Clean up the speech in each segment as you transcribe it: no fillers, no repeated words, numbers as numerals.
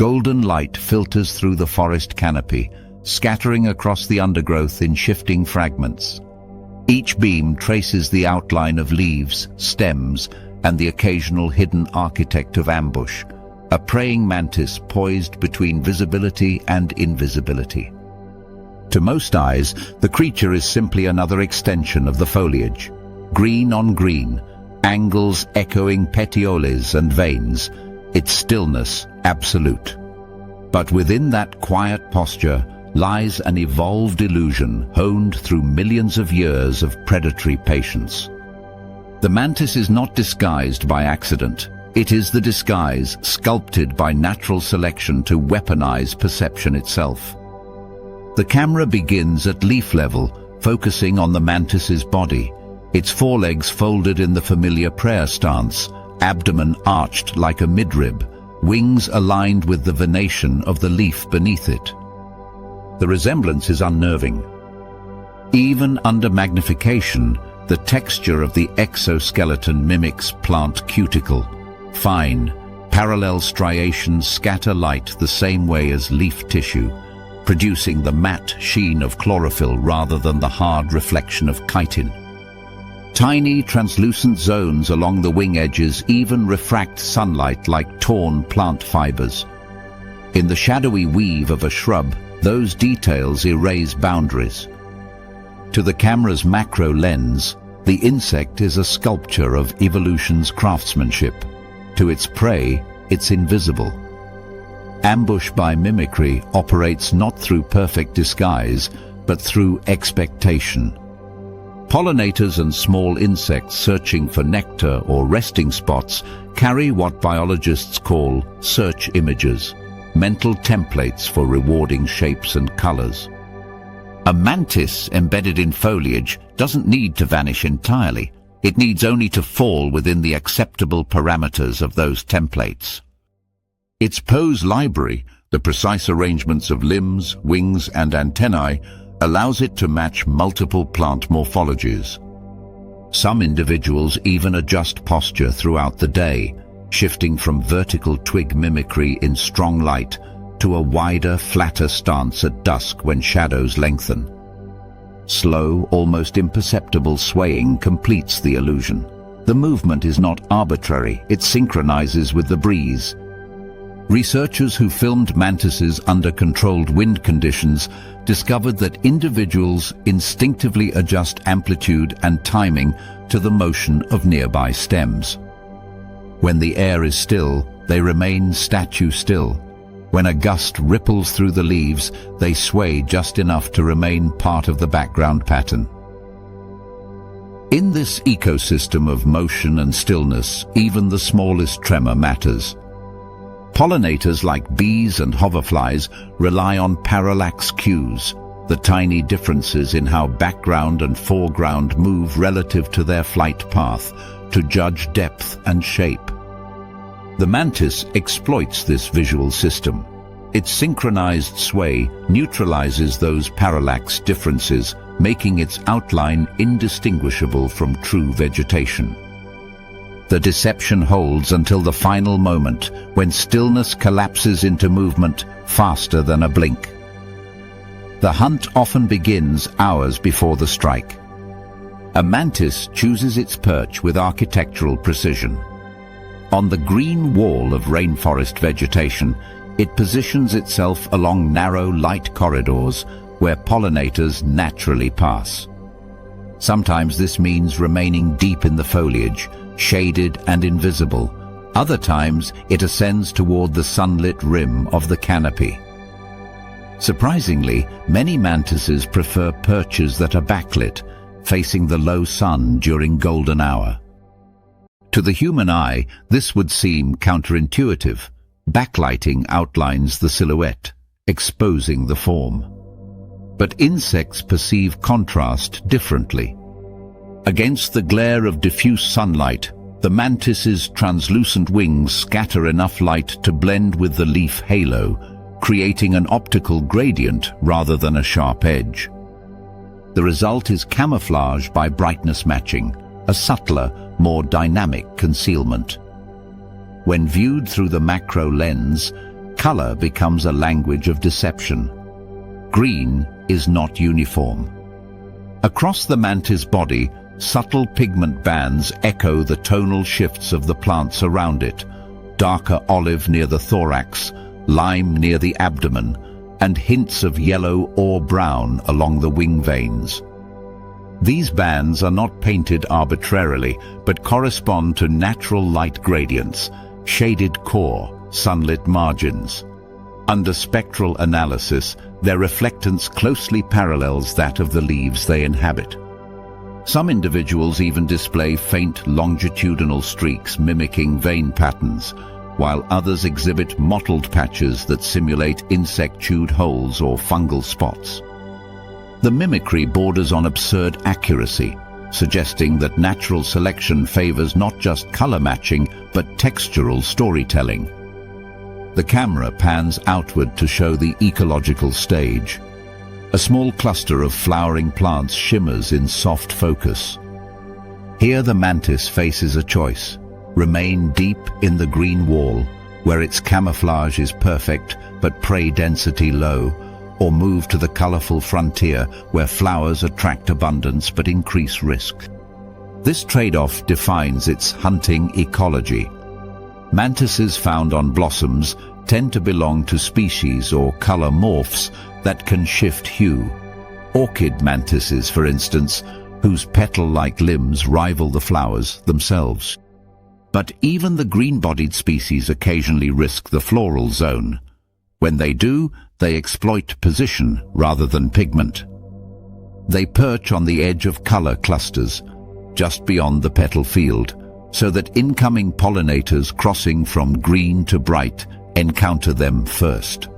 Golden light filters through the forest canopy, scattering across the undergrowth in shifting fragments. Each beam traces the outline of leaves, stems, and the occasional hidden architect of ambush, a praying mantis poised between visibility and invisibility. To most eyes, the creature is simply another extension of the foliage. Green on green, angles echoing petioles and veins, its stillness absolute. But within that quiet posture lies an evolved illusion honed through millions of years of predatory patience. The mantis is not disguised by accident. It is the disguise sculpted by natural selection to weaponize perception itself. The camera begins at leaf level, focusing on the mantis's body, its forelegs folded in the familiar prayer stance, abdomen arched like a midrib, wings aligned with the venation of the leaf beneath it. The resemblance is unnerving. Even under magnification, the texture of the exoskeleton mimics plant cuticle. Fine, parallel striations scatter light the same way as leaf tissue, producing the matte sheen of chlorophyll rather than the hard reflection of chitin. Tiny, translucent zones along the wing edges even refract sunlight like torn plant fibers. In the shadowy weave of a shrub, those details erase boundaries. To the camera's macro lens, the insect is a sculpture of evolution's craftsmanship. To its prey, it's invisible. Ambush by mimicry operates not through perfect disguise, but through expectation. Pollinators and small insects searching for nectar or resting spots carry what biologists call search images, mental templates for rewarding shapes and colors. A mantis embedded in foliage doesn't need to vanish entirely. It needs only to fall within the acceptable parameters of those templates. Its pose library, the precise arrangements of limbs, wings, and antennae, allows it to match multiple plant morphologies. Some individuals even adjust posture throughout the day, shifting from vertical twig mimicry in strong light to a wider, flatter stance at dusk when shadows lengthen. Slow, almost imperceptible swaying completes the illusion. The movement is not arbitrary, it synchronizes with the breeze. Researchers who filmed mantises under controlled wind conditions discovered that individuals instinctively adjust amplitude and timing to the motion of nearby stems. When the air is still, they remain statue still. When a gust ripples through the leaves, they sway just enough to remain part of the background pattern. In this ecosystem of motion and stillness, even the smallest tremor matters. Pollinators like bees and hoverflies rely on parallax cues, the tiny differences in how background and foreground move relative to their flight path, to judge depth and shape. The mantis exploits this visual system. Its synchronized sway neutralizes those parallax differences, making its outline indistinguishable from true vegetation. The deception holds until the final moment, when stillness collapses into movement faster than a blink. The hunt often begins hours before the strike. A mantis chooses its perch with architectural precision. On the green wall of rainforest vegetation, it positions itself along narrow light corridors where pollinators naturally pass. Sometimes this means remaining deep in the foliage, shaded and invisible. Other times it ascends toward the sunlit rim of the canopy. Surprisingly, many mantises prefer perches that are backlit, facing the low sun during golden hour. To the human eye, this would seem counterintuitive. Backlighting outlines the silhouette, exposing the form. But insects perceive contrast differently. Against the glare of diffuse sunlight, the mantis's translucent wings scatter enough light to blend with the leaf halo, creating an optical gradient rather than a sharp edge. The result is camouflage by brightness matching, a subtler, more dynamic concealment. When viewed through the macro lens, color becomes a language of deception. Green is not uniform. Across the mantis body, subtle pigment bands echo the tonal shifts of the plants around it: darker olive near the thorax, lime near the abdomen, and hints of yellow or brown along the wing veins. These bands are not painted arbitrarily, but correspond to natural light gradients, shaded core, sunlit margins. Under spectral analysis, their reflectance closely parallels that of the leaves they inhabit. Some individuals even display faint longitudinal streaks mimicking vein patterns, while others exhibit mottled patches that simulate insect-chewed holes or fungal spots. The mimicry borders on absurd accuracy, suggesting that natural selection favors not just color matching, but textural storytelling. The camera pans outward to show the ecological stage. A small cluster of flowering plants shimmers in soft focus. Here the mantis faces a choice: remain deep in the green wall, where its camouflage is perfect but prey density low, or move to the colorful frontier where flowers attract abundance but increase risk. This trade-off defines its hunting ecology. Mantises found on blossoms tend to belong to species or color morphs that can shift hue. Orchid mantises, for instance, whose petal-like limbs rival the flowers themselves. But even the green-bodied species occasionally risk the floral zone. When they do, they exploit position rather than pigment. They perch on the edge of color clusters, just beyond the petal field, so that incoming pollinators crossing from green to bright encounter them first.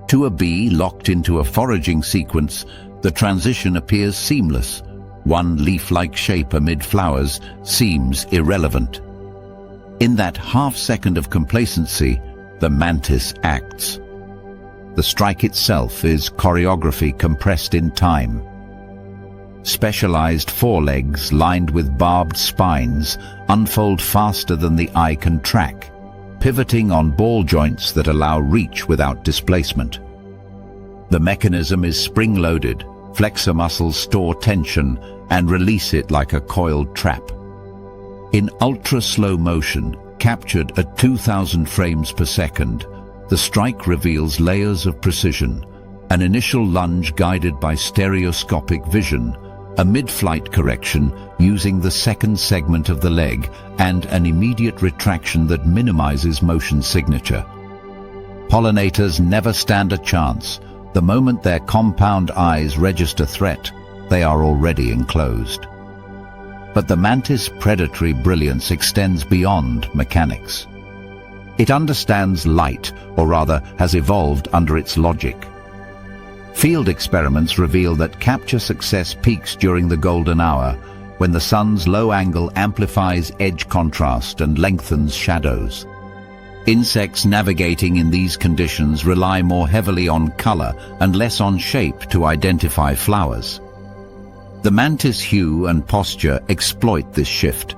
To a bee locked into a foraging sequence, the transition appears seamless. One leaf-like shape amid flowers seems irrelevant. In that half-second of complacency, the mantis acts. The strike itself is choreography compressed in time. Specialized forelegs lined with barbed spines unfold faster than the eye can track, pivoting on ball joints that allow reach without displacement. The mechanism is spring-loaded. Flexor muscles store tension and release it like a coiled trap. In ultra-slow motion, captured at 2,000 frames per second, the strike reveals layers of precision: an initial lunge guided by stereoscopic vision, a mid-flight correction using the second segment of the leg, and an immediate retraction that minimizes motion signature. Pollinators never stand a chance. The moment their compound eyes register threat, they are already enclosed. But the mantis' predatory brilliance extends beyond mechanics. It understands light, or rather has evolved under its logic. Field experiments reveal that capture success peaks during the golden hour, when the sun's low angle amplifies edge contrast and lengthens shadows. Insects navigating in these conditions rely more heavily on color and less on shape to identify flowers. The mantis' hue and posture exploit this shift.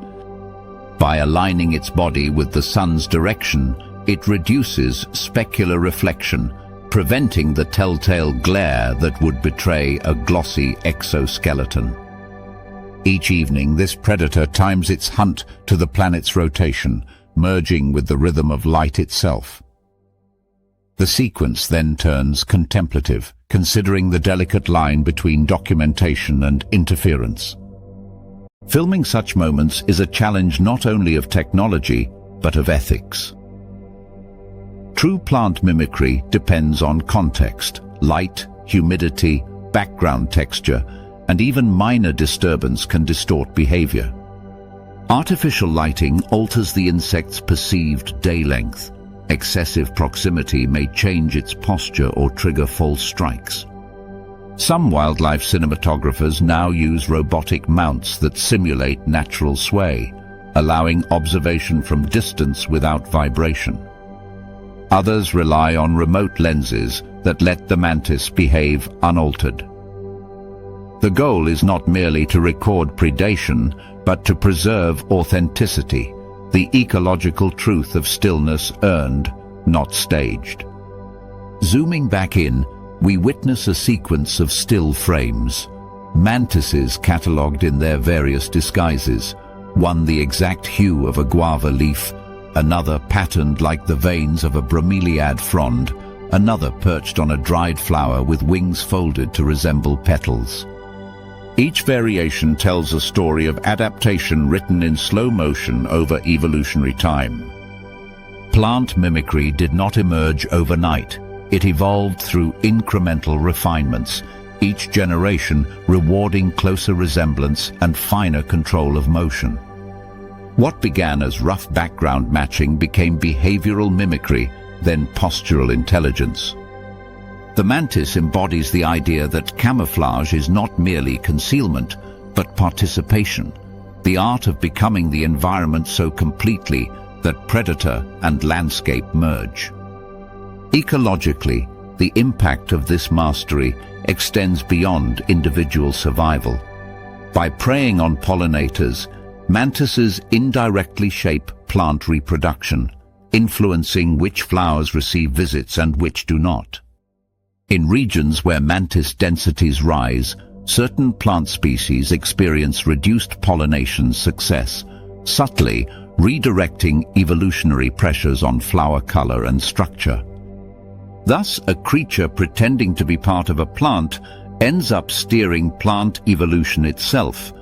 By aligning its body with the sun's direction, it reduces specular reflection, preventing the telltale glare that would betray a glossy exoskeleton. Each evening, this predator times its hunt to the planet's rotation, merging with the rhythm of light itself. The sequence then turns contemplative, considering the delicate line between documentation and interference. Filming such moments is a challenge not only of technology, but of ethics. True plant mimicry depends on context: light, humidity, background texture, and even minor disturbance can distort behavior. Artificial lighting alters the insect's perceived day length. Excessive proximity may change its posture or trigger false strikes. Some wildlife cinematographers now use robotic mounts that simulate natural sway, allowing observation from distance without vibration. Others rely on remote lenses that let the mantis behave unaltered. The goal is not merely to record predation, but to preserve authenticity, the ecological truth of stillness earned, not staged. Zooming back in, we witness a sequence of still frames. Mantises catalogued in their various disguises, one the exact hue of a guava leaf, another patterned like the veins of a bromeliad frond, another perched on a dried flower with wings folded to resemble petals. Each variation tells a story of adaptation written in slow motion over evolutionary time. Plant mimicry did not emerge overnight. It evolved through incremental refinements, each generation rewarding closer resemblance and finer control of motion. What began as rough background matching became behavioral mimicry, then postural intelligence. The mantis embodies the idea that camouflage is not merely concealment, but participation, the art of becoming the environment so completely that predator and landscape merge. Ecologically, the impact of this mastery extends beyond individual survival. By preying on pollinators, mantises indirectly shape plant reproduction, influencing which flowers receive visits and which do not. In regions where mantis densities rise, certain plant species experience reduced pollination success, subtly redirecting evolutionary pressures on flower color and structure. Thus, a creature pretending to be part of a plant ends up steering plant evolution itself,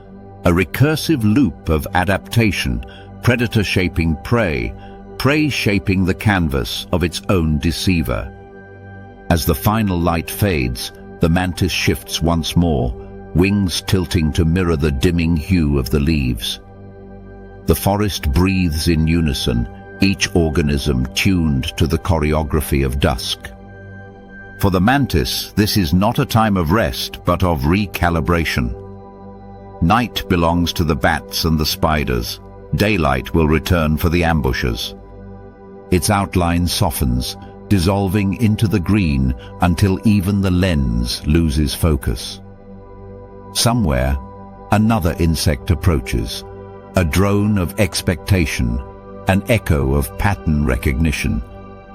a recursive loop of adaptation, predator shaping prey, prey shaping the canvas of its own deceiver. As the final light fades, the mantis shifts once more, wings tilting to mirror the dimming hue of the leaves. The forest breathes in unison, each organism tuned to the choreography of dusk. For the mantis, this is not a time of rest, but of recalibration. Night belongs to the bats and the spiders. Daylight will return for the ambushers. Its outline softens, dissolving into the green until even the lens loses focus. Somewhere, another insect approaches, a drone of expectation, an echo of pattern recognition,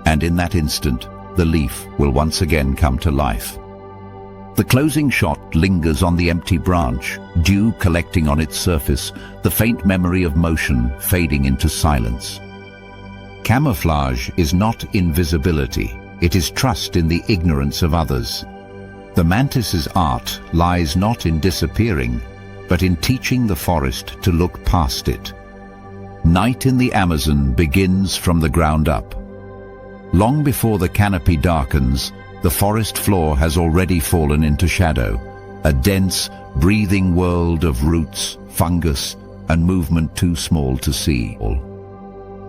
and in that instant, the leaf will once again come to life. The closing shot lingers on the empty branch, dew collecting on its surface, the faint memory of motion fading into silence. Camouflage is not invisibility, it is trust in the ignorance of others. The mantis's art lies not in disappearing, but in teaching the forest to look past it. Night in the Amazon begins from the ground up. Long before the canopy darkens, the forest floor has already fallen into shadow, a dense, breathing world of roots, fungus, and movement too small to see.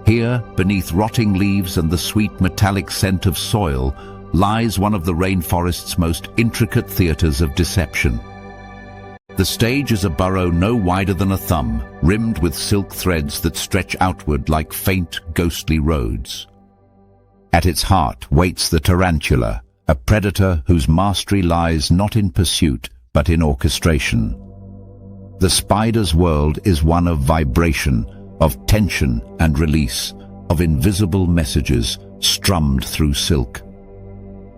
Here, beneath rotting leaves and the sweet metallic scent of soil, lies one of the rainforest's most intricate theaters of deception. The stage is a burrow no wider than a thumb, rimmed with silk threads that stretch outward like faint, ghostly roads. At its heart waits the tarantula, a predator whose mastery lies not in pursuit, but in orchestration. The spider's world is one of vibration, of tension and release, of invisible messages strummed through silk.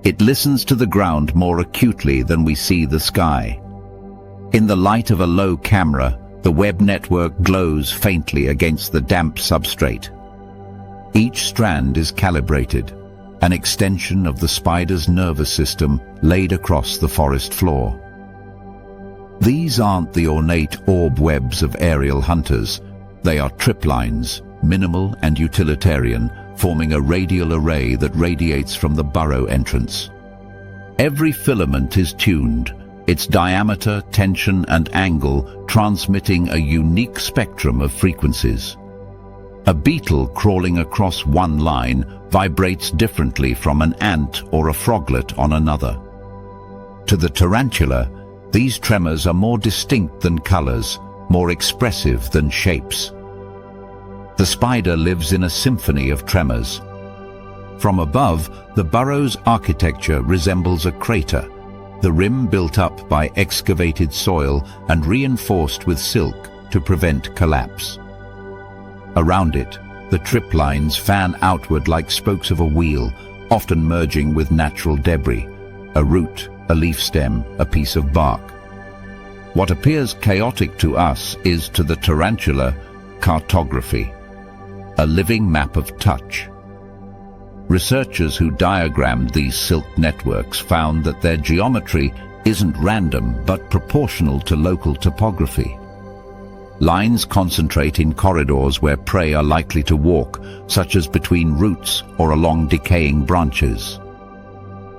It listens to the ground more acutely than we see the sky. In the light of a low camera, the web network glows faintly against the damp substrate. Each strand is calibrated, an extension of the spider's nervous system laid across the forest floor. These aren't the ornate orb webs of aerial hunters. They are triplines, minimal and utilitarian, forming a radial array that radiates from the burrow entrance. Every filament is tuned, its diameter, tension, and angle transmitting a unique spectrum of frequencies. A beetle crawling across one line vibrates differently from an ant or a froglet on another. To the tarantula, these tremors are more distinct than colors, more expressive than shapes. The spider lives in a symphony of tremors. From above, the burrow's architecture resembles a crater, the rim built up by excavated soil and reinforced with silk to prevent collapse. Around it, The trip lines fan outward like spokes of a wheel, often merging with natural debris, a root, a leaf stem, a piece of bark. What appears chaotic to us is to the tarantula cartography, a living map of touch. Researchers who diagrammed these silk networks found that their geometry isn't random but proportional to local topography. Lines concentrate in corridors where prey are likely to walk, such as between roots or along decaying branches.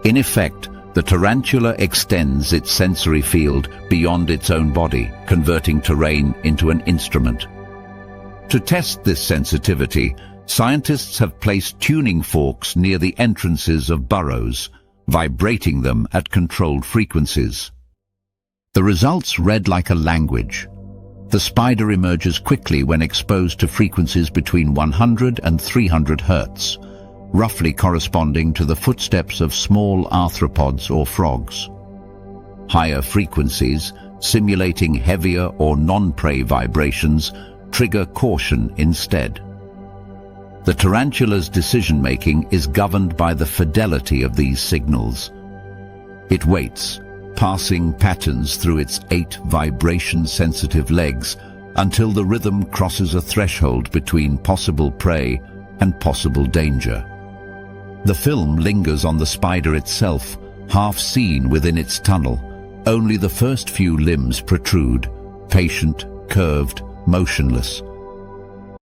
In effect, the tarantula extends its sensory field beyond its own body, converting terrain into an instrument. To test this sensitivity, scientists have placed tuning forks near the entrances of burrows, vibrating them at controlled frequencies. The results read like a language. The spider emerges quickly when exposed to frequencies between 100 and 300 Hz, roughly corresponding to the footsteps of small arthropods or frogs. Higher frequencies, simulating heavier or non-prey vibrations, trigger caution instead. The tarantula's decision-making is governed by the fidelity of these signals. It waits, passing patterns through its 8 vibration-sensitive legs until the rhythm crosses a threshold between possible prey and possible danger. The film lingers on the spider itself, half seen within its tunnel. Only the first few limbs protrude, patient, curved, motionless.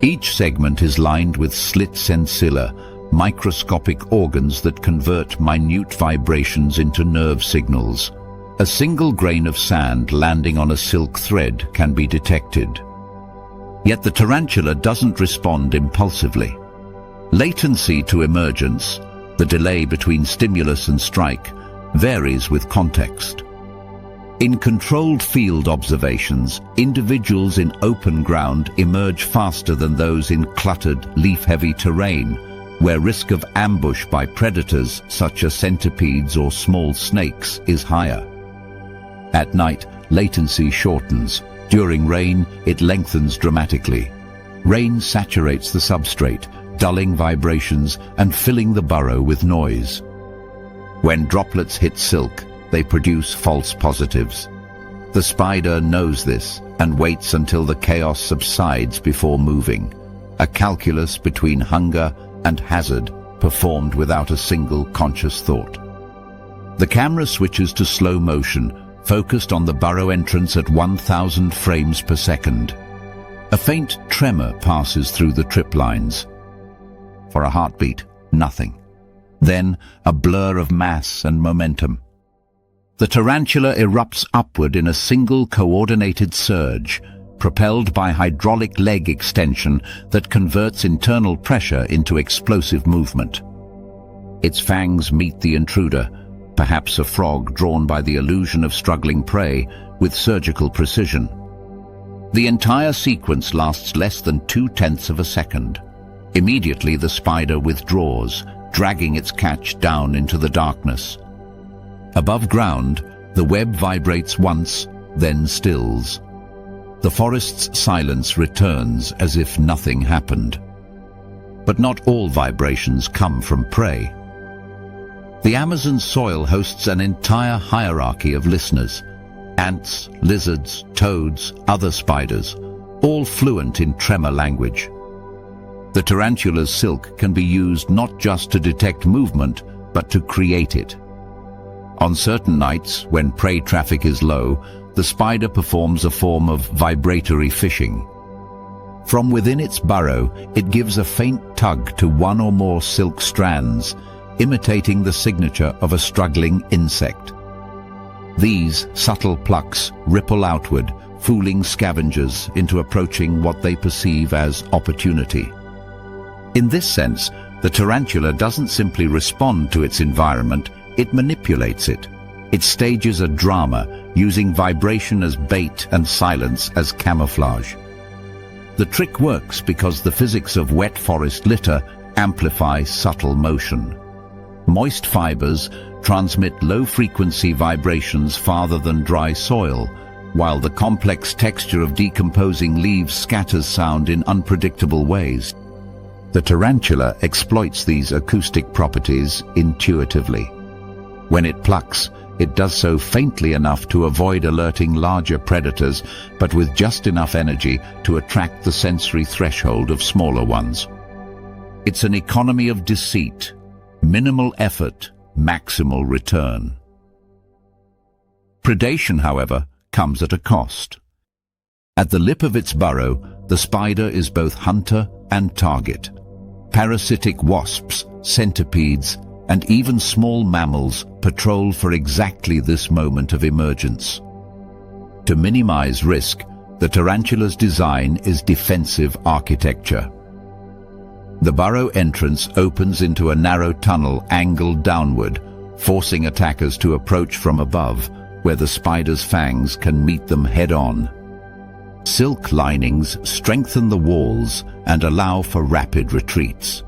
Each segment is lined with slit sensilla, microscopic organs that convert minute vibrations into nerve signals. A single grain of sand landing on a silk thread can be detected. Yet the tarantula doesn't respond impulsively. Latency to emergence, the delay between stimulus and strike, varies with context. In controlled field observations, individuals in open ground emerge faster than those in cluttered, leaf-heavy terrain, where risk of ambush by predators such as centipedes or small snakes is higher. At night, latency shortens. During rain, it lengthens dramatically. Rain saturates the substrate, dulling vibrations and filling the burrow with noise. When droplets hit silk, they produce false positives. The spider knows this and waits until the chaos subsides before moving, a calculus between hunger and hazard performed without a single conscious thought. The camera switches to slow motion, focused on the burrow entrance at 1,000 frames per second. A faint tremor passes through the trip lines. For a heartbeat, nothing. Then a blur of mass and momentum. The tarantula erupts upward in a single coordinated surge, propelled by hydraulic leg extension that converts internal pressure into explosive movement. Its fangs meet the intruder, perhaps a frog drawn by the illusion of struggling prey, with surgical precision. The entire sequence lasts less than 0.2 of a second. Immediately the spider withdraws, dragging its catch down into the darkness. Above ground, the web vibrates once, then stills. The forest's silence returns as if nothing happened. But not all vibrations come from prey. The Amazon soil hosts an entire hierarchy of listeners: ants, lizards, toads, other spiders, all fluent in tremor language. The tarantula's silk can be used not just to detect movement, but to create it. On certain nights, when prey traffic is low, the spider performs a form of vibratory fishing. From within its burrow, it gives a faint tug to one or more silk strands, imitating the signature of a struggling insect. These subtle plucks ripple outward, fooling scavengers into approaching what they perceive as opportunity. In this sense, the tarantula doesn't simply respond to its environment, it manipulates it. It stages a drama, using vibration as bait and silence as camouflage. The trick works because the physics of wet forest litter amplify subtle motion. Moist fibers transmit low-frequency vibrations farther than dry soil, while the complex texture of decomposing leaves scatters sound in unpredictable ways. The tarantula exploits these acoustic properties intuitively. When it plucks, it does so faintly enough to avoid alerting larger predators, but with just enough energy to attract the sensory threshold of smaller ones. It's an economy of deceit, minimal effort, maximal return. Predation, however, comes at a cost. At the lip of its burrow, the spider is both hunter and target. Parasitic wasps, centipedes, and even small mammals patrol for exactly this moment of emergence. To minimize risk, the tarantula's design is defensive architecture. The burrow entrance opens into a narrow tunnel angled downward, forcing attackers to approach from above, where the spider's fangs can meet them head-on. Silk linings strengthen the walls and allow for rapid retreats.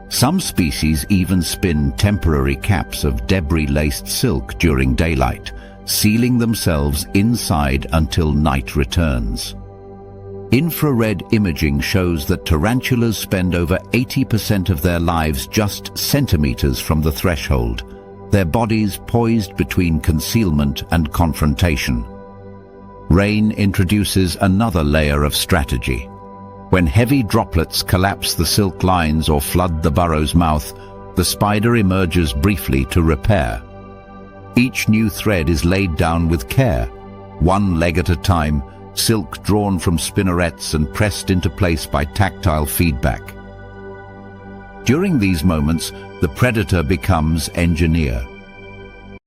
Some species even spin temporary caps of debris-laced silk during daylight, sealing themselves inside until night returns. Infrared imaging shows that tarantulas spend over 80% of their lives just centimeters from the threshold, their bodies poised between concealment and confrontation. Rain introduces another layer of strategy. When heavy droplets collapse the silk lines or flood the burrow's mouth, the spider emerges briefly to repair. Each new thread is laid down with care, one leg at a time, silk drawn from spinnerets and pressed into place by tactile feedback. During these moments, the predator becomes engineer.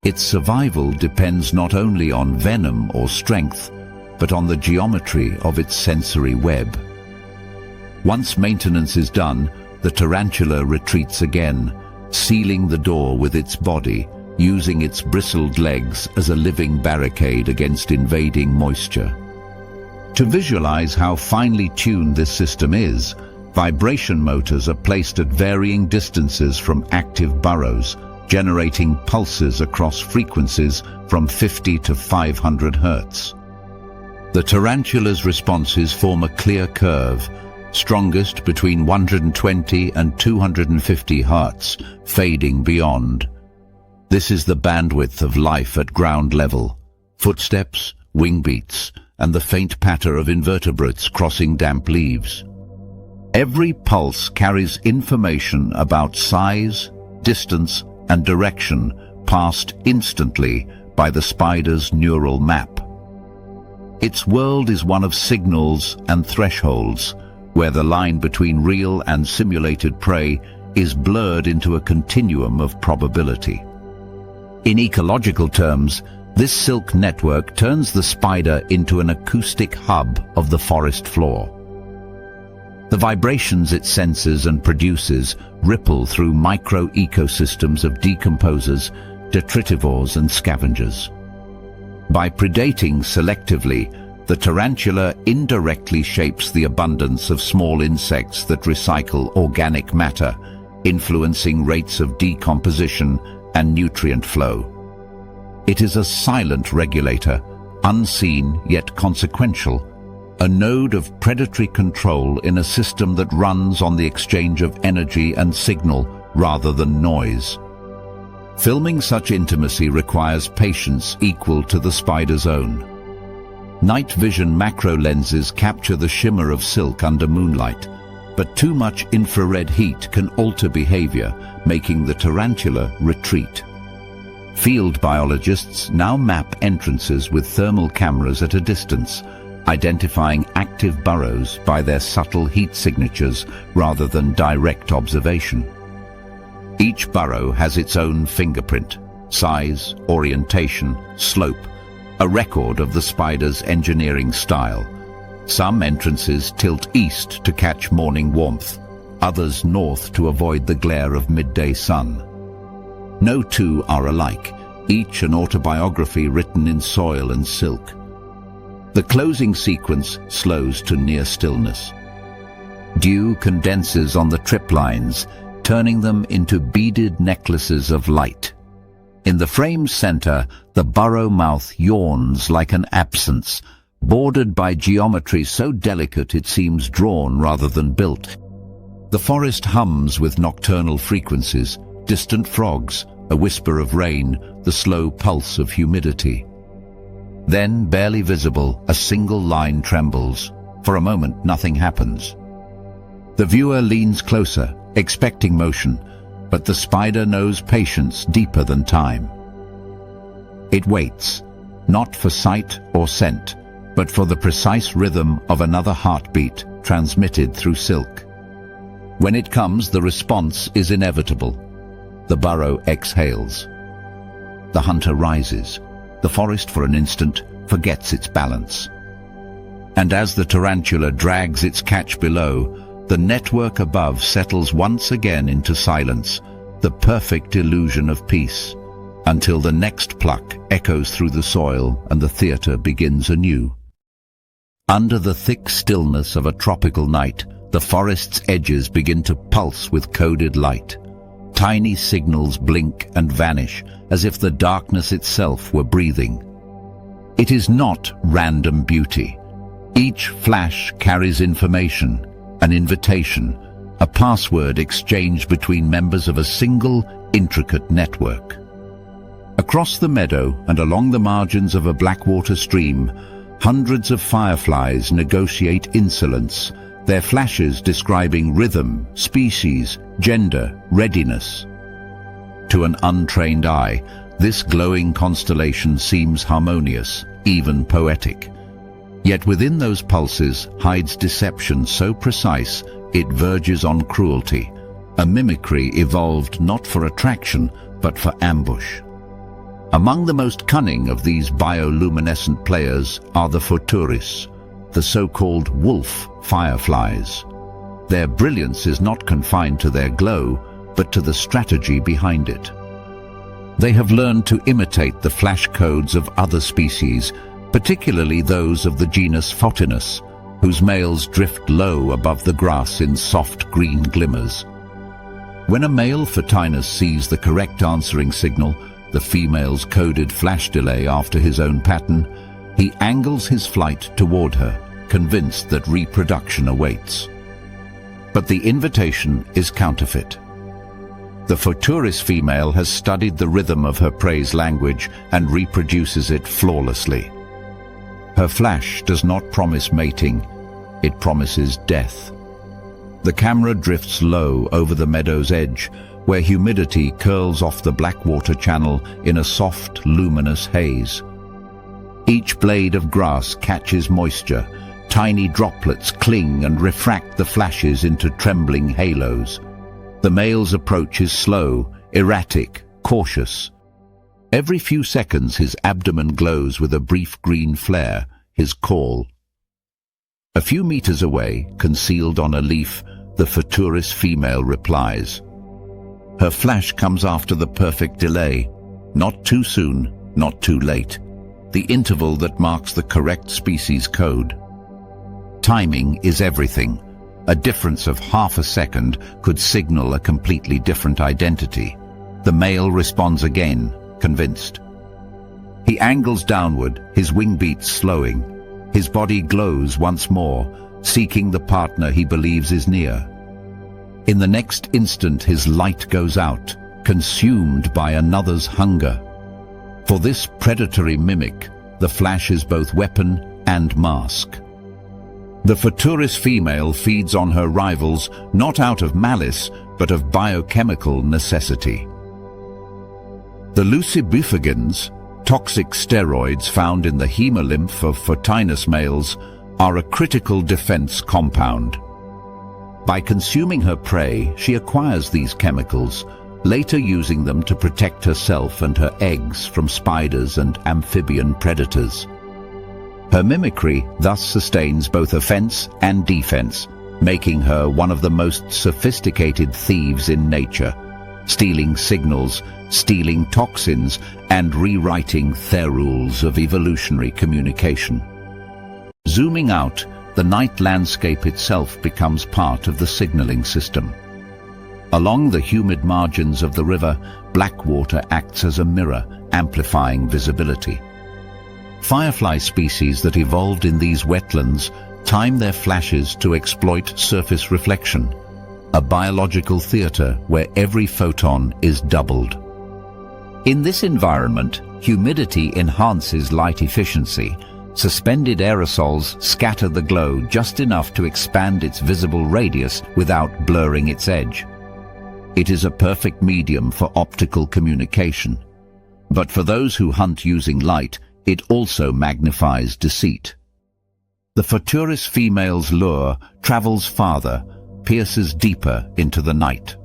Its survival depends not only on venom or strength, but on the geometry of its sensory web. Once maintenance is done, the tarantula retreats again, sealing the door with its body, using its bristled legs as a living barricade against invading moisture. To visualize how finely tuned this system is, vibration motors are placed at varying distances from active burrows, generating pulses across frequencies from 50 to 500 Hz. The tarantula's responses form a clear curve, strongest between 120 and 250 Hz, fading beyond. This is the bandwidth of life at ground level. Footsteps, wing beats, and the faint patter of invertebrates crossing damp leaves. Every pulse carries information about size, distance, and direction passed instantly by the spider's neural map. Its world is one of signals and thresholds, where the line between real and simulated prey is blurred into a continuum of probability. In ecological terms, this silk network turns the spider into an acoustic hub of the forest floor. The vibrations it senses and produces ripple through micro-ecosystems of decomposers, detritivores, and scavengers. By predating selectively, the tarantula indirectly shapes the abundance of small insects that recycle organic matter, influencing rates of decomposition and nutrient flow. It is a silent regulator, unseen yet consequential, a node of predatory control in a system that runs on the exchange of energy and signal rather than noise. Filming such intimacy requires patience equal to the spider's own. Night vision macro lenses capture the shimmer of silk under moonlight, but too much infrared heat can alter behavior, making the tarantula retreat. Field biologists now map entrances with thermal cameras at a distance, identifying active burrows by their subtle heat signatures rather than direct observation. Each burrow has its own fingerprint, size, orientation, slope, a record of the spider's engineering style. Some entrances tilt east to catch morning warmth, others north to avoid the glare of midday sun. No two are alike, each an autobiography written in soil and silk. The closing sequence slows to near stillness. Dew condenses on the trip lines, turning them into beaded necklaces of light. In the frame's center, the burrow mouth yawns like an absence, bordered by geometry so delicate it seems drawn rather than built. The forest hums with nocturnal frequencies, distant frogs, a whisper of rain, the slow pulse of humidity. Then, barely visible, a single line trembles. For a moment, nothing happens. The viewer leans closer, expecting motion, but the spider knows patience deeper than time. It waits, not for sight or scent, but for the precise rhythm of another heartbeat transmitted through silk. When it comes, the response is inevitable. The burrow exhales. The hunter rises. The forest, for an instant, forgets its balance. And as the tarantula drags its catch below, the network above settles once again into silence, the perfect illusion of peace, until the next pluck echoes through the soil and the theater begins anew. Under the thick stillness of a tropical night, the forest's edges begin to pulse with coded light. Tiny signals blink and vanish, as if the darkness itself were breathing. It is not random beauty. Each flash carries information, an invitation, a password exchanged between members of a single, intricate network. Across the meadow and along the margins of a blackwater stream, hundreds of fireflies negotiate insolence, their flashes describing rhythm, species, gender, readiness. To an untrained eye, this glowing constellation seems harmonious, even poetic. Yet within those pulses hides deception so precise it verges on cruelty, a mimicry evolved not for attraction but for ambush. Among the most cunning of these bioluminescent players are the Photuris, the so-called wolf fireflies. Their brilliance is not confined to their glow, but to the strategy behind it. They have learned to imitate the flash codes of other species, particularly those of the genus Photinus, whose males drift low above the grass in soft green glimmers. When a male Photinus sees the correct answering signal, the female's coded flash delay after his own pattern, he angles his flight toward her, convinced that reproduction awaits. But the invitation is counterfeit. The Photuris female has studied the rhythm of her prey's language and reproduces it flawlessly. Her flash does not promise mating, it promises death. The camera drifts low over the meadow's edge, where humidity curls off the Blackwater Channel in a soft, luminous haze. Each blade of grass catches moisture. Tiny droplets cling and refract the flashes into trembling halos. The male's approach is slow, erratic, cautious. Every few seconds his abdomen glows with a brief green flare, his call. A few meters away, concealed on a leaf, the Photuris female replies. Her flash comes after the perfect delay, not too soon, not too late, the interval that marks the correct species code. Timing is everything. A difference of half a second could signal a completely different identity. The male responds again, convinced. He angles downward, his wing beats slowing. His body glows once more, seeking the partner he believes is near. In the next instant his light goes out, consumed by another's hunger. For this predatory mimic, the flash is both weapon and mask. The Photuris female feeds on her rivals not out of malice, but of biochemical necessity. The lucibufagins, toxic steroids found in the hemolymph of Photinus males, are a critical defense compound. By consuming her prey, she acquires these chemicals, later using them to protect herself and her eggs from spiders and amphibian predators. Her mimicry thus sustains both offense and defense, making her one of the most sophisticated thieves in nature, stealing signals, stealing toxins, and rewriting their rules of evolutionary communication. Zooming out, the night landscape itself becomes part of the signaling system. Along the humid margins of the river, Blackwater acts as a mirror, amplifying visibility. Firefly species that evolved in these wetlands time their flashes to exploit surface reflection, a biological theater where every photon is doubled. In this environment, humidity enhances light efficiency. Suspended aerosols scatter the glow just enough to expand its visible radius without blurring its edge. It is a perfect medium for optical communication. But for those who hunt using light, it also magnifies deceit. The Photuris female's lure travels farther, pierces deeper into the night.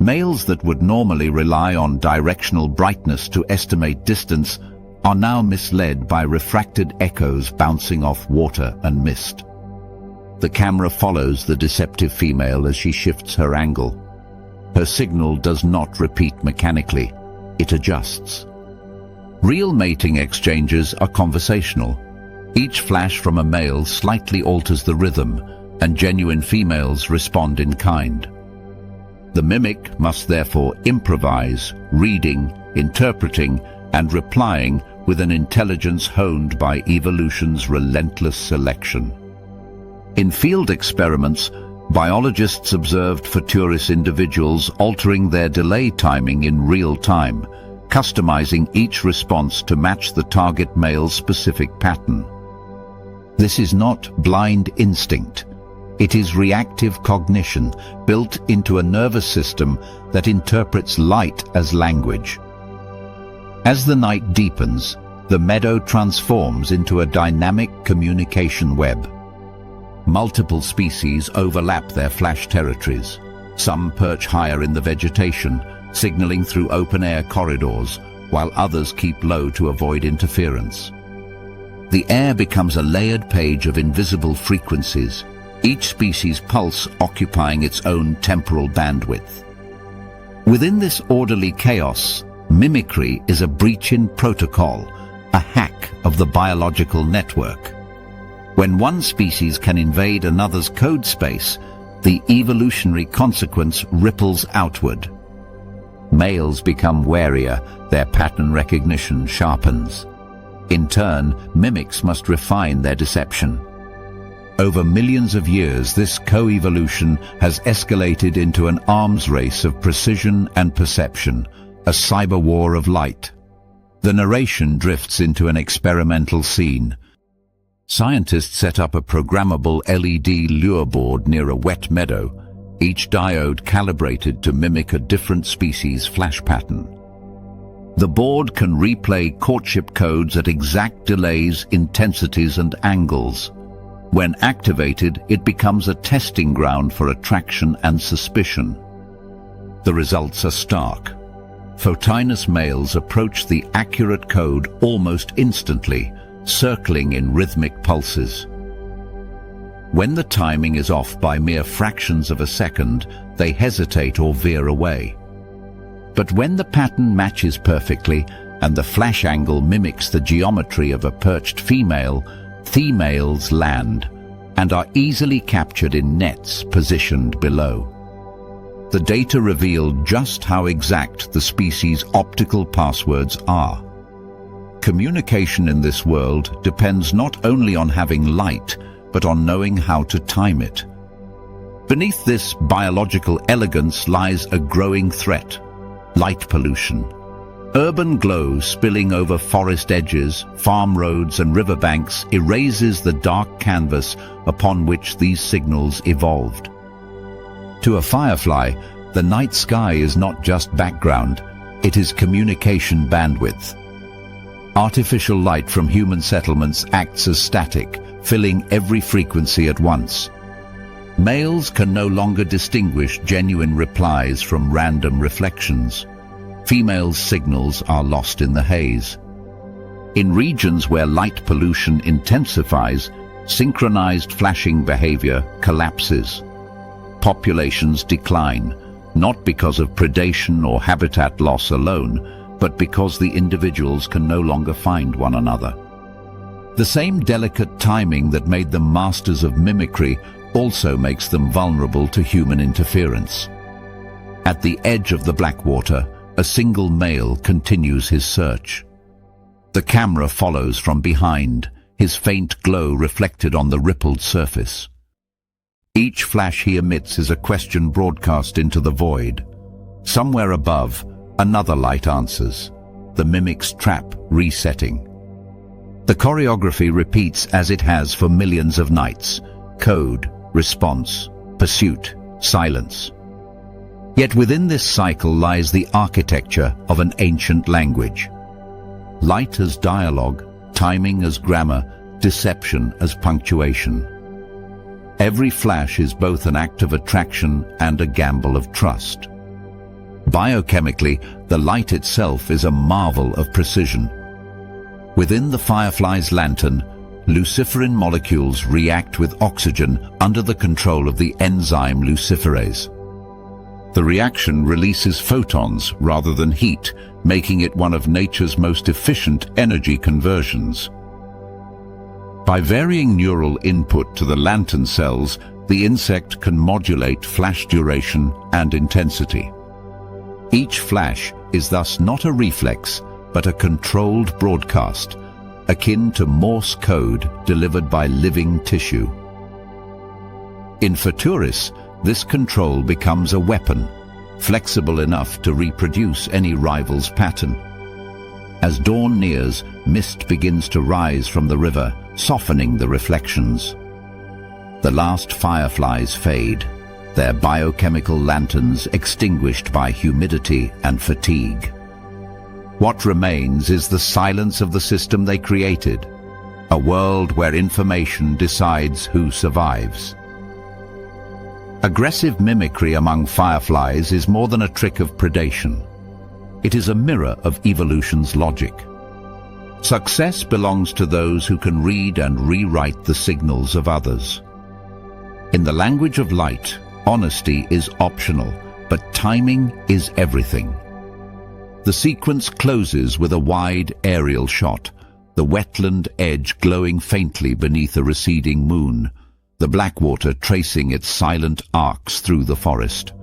Males that would normally rely on directional brightness to estimate distance are now misled by refracted echoes bouncing off water and mist. The camera follows the deceptive female as she shifts her angle. Her signal does not repeat mechanically, it adjusts. Real mating exchanges are conversational. Each flash from a male slightly alters the rhythm, and genuine females respond in kind. The mimic must therefore improvise, reading, interpreting, and replying with an intelligence honed by evolution's relentless selection. In field experiments, biologists observed Photuris individuals altering their delay timing in real time, customizing each response to match the target male's specific pattern. This is not blind instinct. It is reactive cognition built into a nervous system that interprets light as language. As the night deepens, the meadow transforms into a dynamic communication web. Multiple species overlap their flash territories. Some perch higher in the vegetation, signaling through open-air corridors, while others keep low to avoid interference. The air becomes a layered page of invisible frequencies, each species' pulse occupying its own temporal bandwidth. Within this orderly chaos, mimicry is a breach in protocol, a hack of the biological network. When one species can invade another's code space, the evolutionary consequence ripples outward. Males become warier, their pattern recognition sharpens. In turn, mimics must refine their deception. Over millions of years, this co-evolution has escalated into an arms race of precision and perception, a cyber war of light. The narration drifts into an experimental scene. Scientists set up a programmable LED lure board near a wet meadow, each diode calibrated to mimic a different species' flash pattern. The board can replay courtship codes at exact delays, intensities, and angles. When activated, it becomes a testing ground for attraction and suspicion. The results are stark. Photinus males approach the accurate code almost instantly, circling in rhythmic pulses. When the timing is off by mere fractions of a second, they hesitate or veer away. But when the pattern matches perfectly and the flash angle mimics the geometry of a perched female, females land and are easily captured in nets positioned below. The data revealed just how exact the species' optical passwords are. Communication in this world depends not only on having light, but on knowing how to time it. Beneath this biological elegance lies a growing threat: light pollution. Urban glow spilling over forest edges, farm roads and riverbanks erases the dark canvas upon which these signals evolved. To a firefly, the night sky is not just background, it is communication bandwidth. Artificial light from human settlements acts as static, filling every frequency at once. Males can no longer distinguish genuine replies from random reflections. Females' signals are lost in the haze. In regions where light pollution intensifies, synchronized flashing behavior collapses. Populations decline, not because of predation or habitat loss alone, but because the individuals can no longer find one another. The same delicate timing that made them masters of mimicry also makes them vulnerable to human interference. At the edge of the Blackwater, a single male continues his search. The camera follows from behind, his faint glow reflected on the rippled surface. Each flash he emits is a question broadcast into the void. Somewhere above, another light answers, the mimic's trap resetting. The choreography repeats as it has for millions of nights: code, response, pursuit, silence. Yet within this cycle lies the architecture of an ancient language. Light as dialogue, timing as grammar, deception as punctuation. Every flash is both an act of attraction and a gamble of trust. Biochemically, the light itself is a marvel of precision. Within the firefly's lantern, luciferin molecules react with oxygen under the control of the enzyme luciferase. The reaction releases photons rather than heat, making it one of nature's most efficient energy conversions. By varying neural input to the lantern cells, the insect can modulate flash duration and intensity. Each flash is thus not a reflex, but a controlled broadcast, akin to Morse code delivered by living tissue. In Futuris, this control becomes a weapon, flexible enough to reproduce any rival's pattern. As dawn nears, mist begins to rise from the river, softening the reflections. The last fireflies fade, their biochemical lanterns extinguished by humidity and fatigue. What remains is the silence of the system they created, a world where information decides who survives. Aggressive mimicry among fireflies is more than a trick of predation. It is a mirror of evolution's logic. Success belongs to those who can read and rewrite the signals of others. In the language of light, honesty is optional, but timing is everything. The sequence closes with a wide aerial shot, the wetland edge glowing faintly beneath a receding moon, the Blackwater tracing its silent arcs through the forest.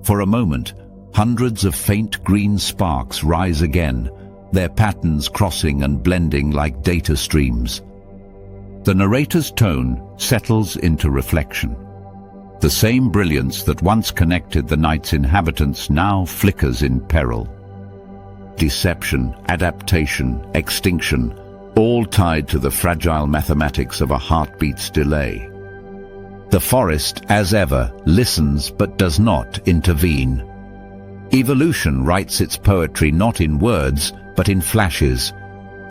For a moment, hundreds of faint green sparks rise again, their patterns crossing and blending like data streams. The narrator's tone settles into reflection. The same brilliance that once connected the night's inhabitants now flickers in peril. Deception, adaptation, extinction, all tied to the fragile mathematics of a heartbeat's delay. The forest, as ever, listens but does not intervene. Evolution writes its poetry not in words, but in flashes,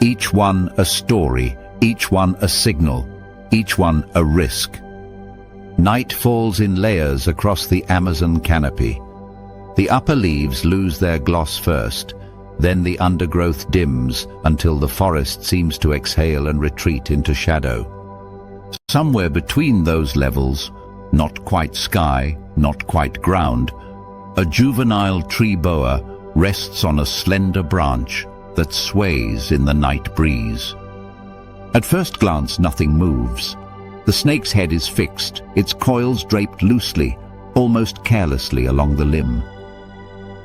each one a story, each one a signal, each one a risk. Night falls in layers across the Amazon canopy. The upper leaves lose their gloss first, then the undergrowth dims until the forest seems to exhale and retreat into shadow. Somewhere between those levels, not quite sky, not quite ground, a juvenile tree boa rests on a slender branch that sways in the night breeze. At first glance, nothing moves. The snake's head is fixed, its coils draped loosely, almost carelessly along the limb.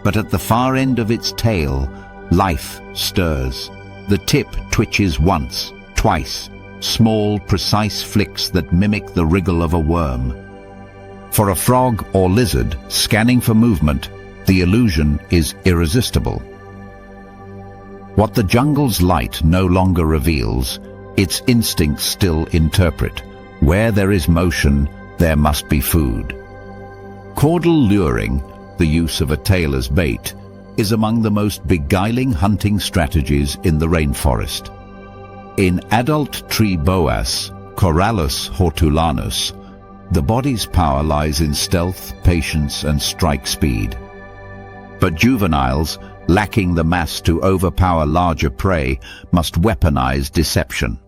But at the far end of its tail, life stirs. The tip twitches once, twice, small, precise flicks that mimic the wriggle of a worm. For a frog or lizard scanning for movement, the illusion is irresistible. What the jungle's light no longer reveals, its instincts still interpret. Where there is motion, there must be food. Caudal luring, the use of a tail as bait, is among the most beguiling hunting strategies in the rainforest. In adult tree boas, Corallus hortulanus, the body's power lies in stealth, patience, and strike speed. But juveniles, lacking the mass to overpower larger prey, must weaponize deception.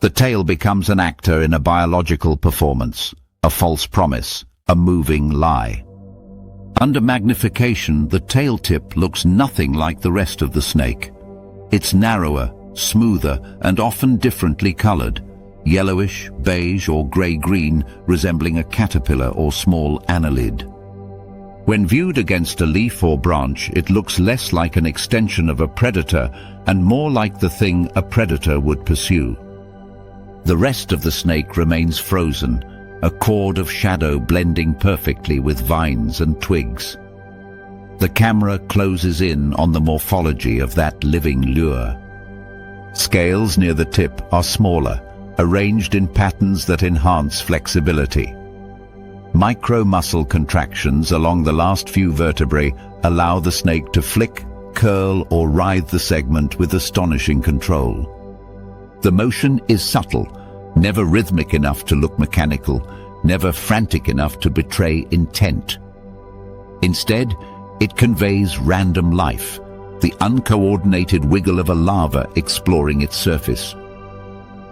The tail becomes an actor in a biological performance, a false promise, a moving lie. Under magnification, the tail tip looks nothing like the rest of the snake. It's narrower, smoother, and often differently colored, yellowish, beige, or gray-green, resembling a caterpillar or small annelid. When viewed against a leaf or branch, it looks less like an extension of a predator and more like the thing a predator would pursue. The rest of the snake remains frozen, a cord of shadow blending perfectly with vines and twigs. The camera closes in on the morphology of that living lure. Scales near the tip are smaller, arranged in patterns that enhance flexibility. Micro-muscle contractions along the last few vertebrae allow the snake to flick, curl, or writhe the segment with astonishing control. The motion is subtle, never rhythmic enough to look mechanical, never frantic enough to betray intent. Instead, it conveys random life, the uncoordinated wiggle of a lava exploring its surface.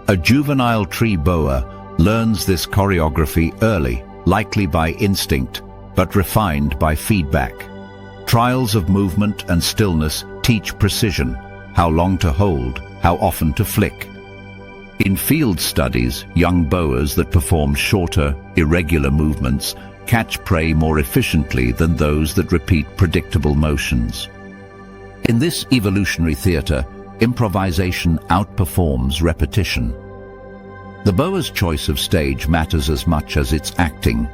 A juvenile tree boa learns this choreography early, likely by instinct, but refined by feedback. Trials of movement and stillness teach precision, how long to hold, how often to flick. In field studies, young boas that perform shorter, irregular movements catch prey more efficiently than those that repeat predictable motions. In this evolutionary theater, improvisation outperforms repetition. The boa's choice of stage matters as much as its acting.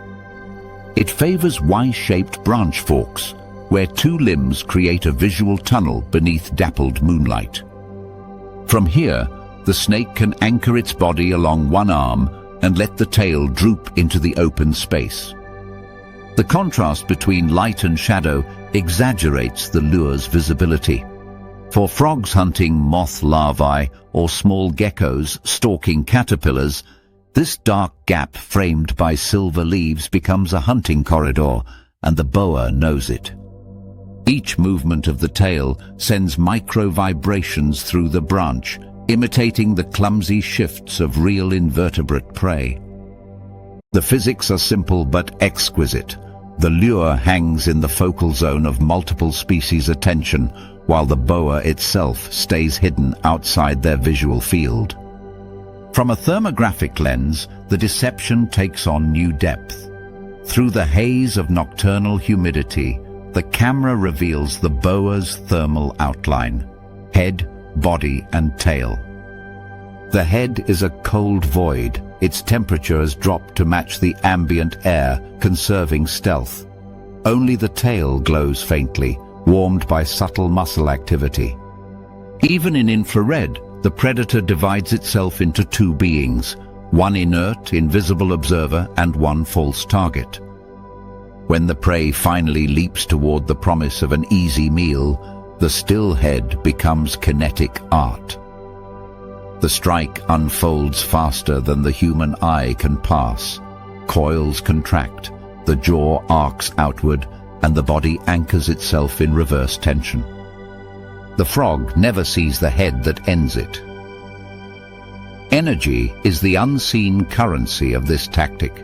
It favors Y-shaped branch forks, where two limbs create a visual tunnel beneath dappled moonlight. From here, the snake can anchor its body along one arm and let the tail droop into the open space. The contrast between light and shadow exaggerates the lure's visibility. For frogs hunting moth larvae or small geckos stalking caterpillars, this dark gap framed by silver leaves becomes a hunting corridor, and the boa knows it. Each movement of the tail sends micro-vibrations through the branch, imitating the clumsy shifts of real invertebrate prey. The physics are simple but exquisite. The lure hangs in the focal zone of multiple species' attention, while the boa itself stays hidden outside their visual field. From a thermographic lens, the deception takes on new depth. Through the haze of nocturnal humidity, the camera reveals the boa's thermal outline: head, body, and tail. The head is a cold void. Its temperature has dropped to match the ambient air, conserving stealth. Only the tail glows faintly, warmed by subtle muscle activity. Even in infrared, the predator divides itself into two beings, one inert, invisible observer and one false target. When the prey finally leaps toward the promise of an easy meal, the still head becomes kinetic art. The strike unfolds faster than the human eye can pass. Coils contract, the jaw arcs outward, and the body anchors itself in reverse tension. The frog never sees the head that ends it. Energy is the unseen currency of this tactic.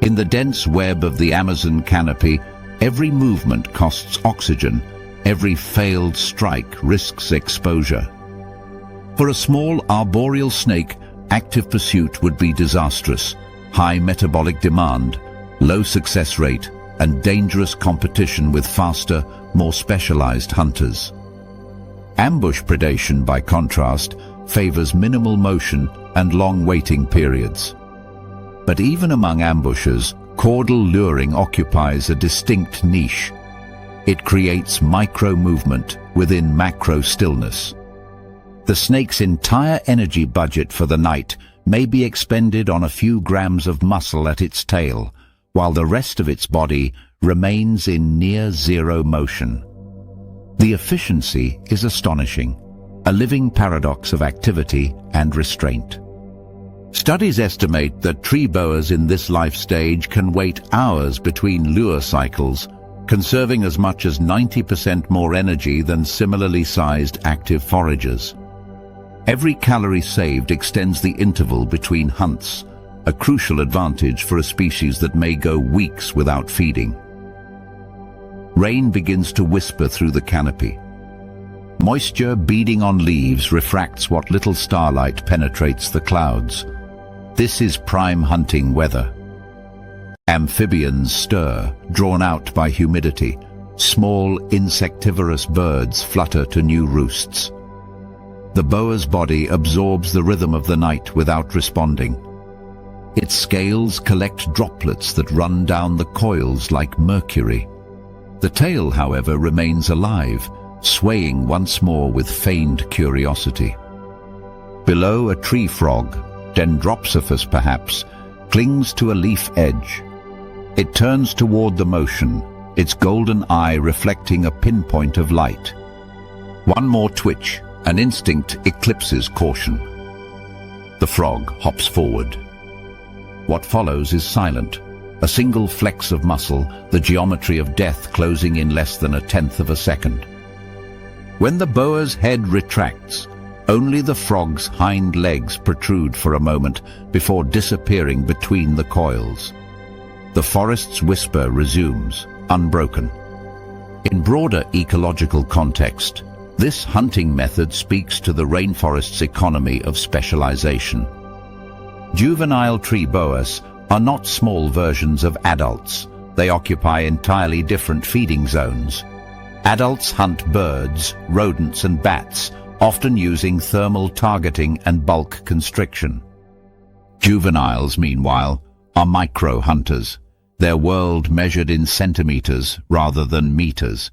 In the dense web of the Amazon canopy, every movement costs oxygen, every failed strike risks exposure. For a small arboreal snake, active pursuit would be disastrous. High metabolic demand, low success rate, and dangerous competition with faster, more specialized hunters. Ambush predation, by contrast, favors minimal motion and long waiting periods. But even among ambushers, caudal luring occupies a distinct niche. It creates micro-movement within macro-stillness. The snake's entire energy budget for the night may be expended on a few grams of muscle at its tail, while the rest of its body remains in near-zero motion. The efficiency is astonishing, a living paradox of activity and restraint. Studies estimate that tree boas in this life stage can wait hours between lure cycles, conserving as much as 90% more energy than similarly sized active foragers. Every calorie saved extends the interval between hunts, a crucial advantage for a species that may go weeks without feeding. Rain begins to whisper through the canopy. Moisture beading on leaves refracts what little starlight penetrates the clouds. This is prime hunting weather. Amphibians stir, drawn out by humidity. Small insectivorous birds flutter to new roosts. The boa's body absorbs the rhythm of the night without responding. Its scales collect droplets that run down the coils like mercury. The tail, however, remains alive, swaying once more with feigned curiosity. Below, a tree frog, Dendropsophis perhaps, clings to a leaf edge. It turns toward the motion, its golden eye reflecting a pinpoint of light. One more twitch, an instinct eclipses caution. The frog hops forward. What follows is silent. A single flex of muscle, the geometry of death closing in less than a tenth of a second. When the boa's head retracts, only the frog's hind legs protrude for a moment before disappearing between the coils. The forest's whisper resumes, unbroken. In broader ecological context, this hunting method speaks to the rainforest's economy of specialization. Juvenile tree boas are not small versions of adults. They occupy entirely different feeding zones. Adults hunt birds, rodents and bats, often using thermal targeting and bulk constriction. Juveniles, meanwhile, are micro-hunters, their world measured in centimeters rather than meters.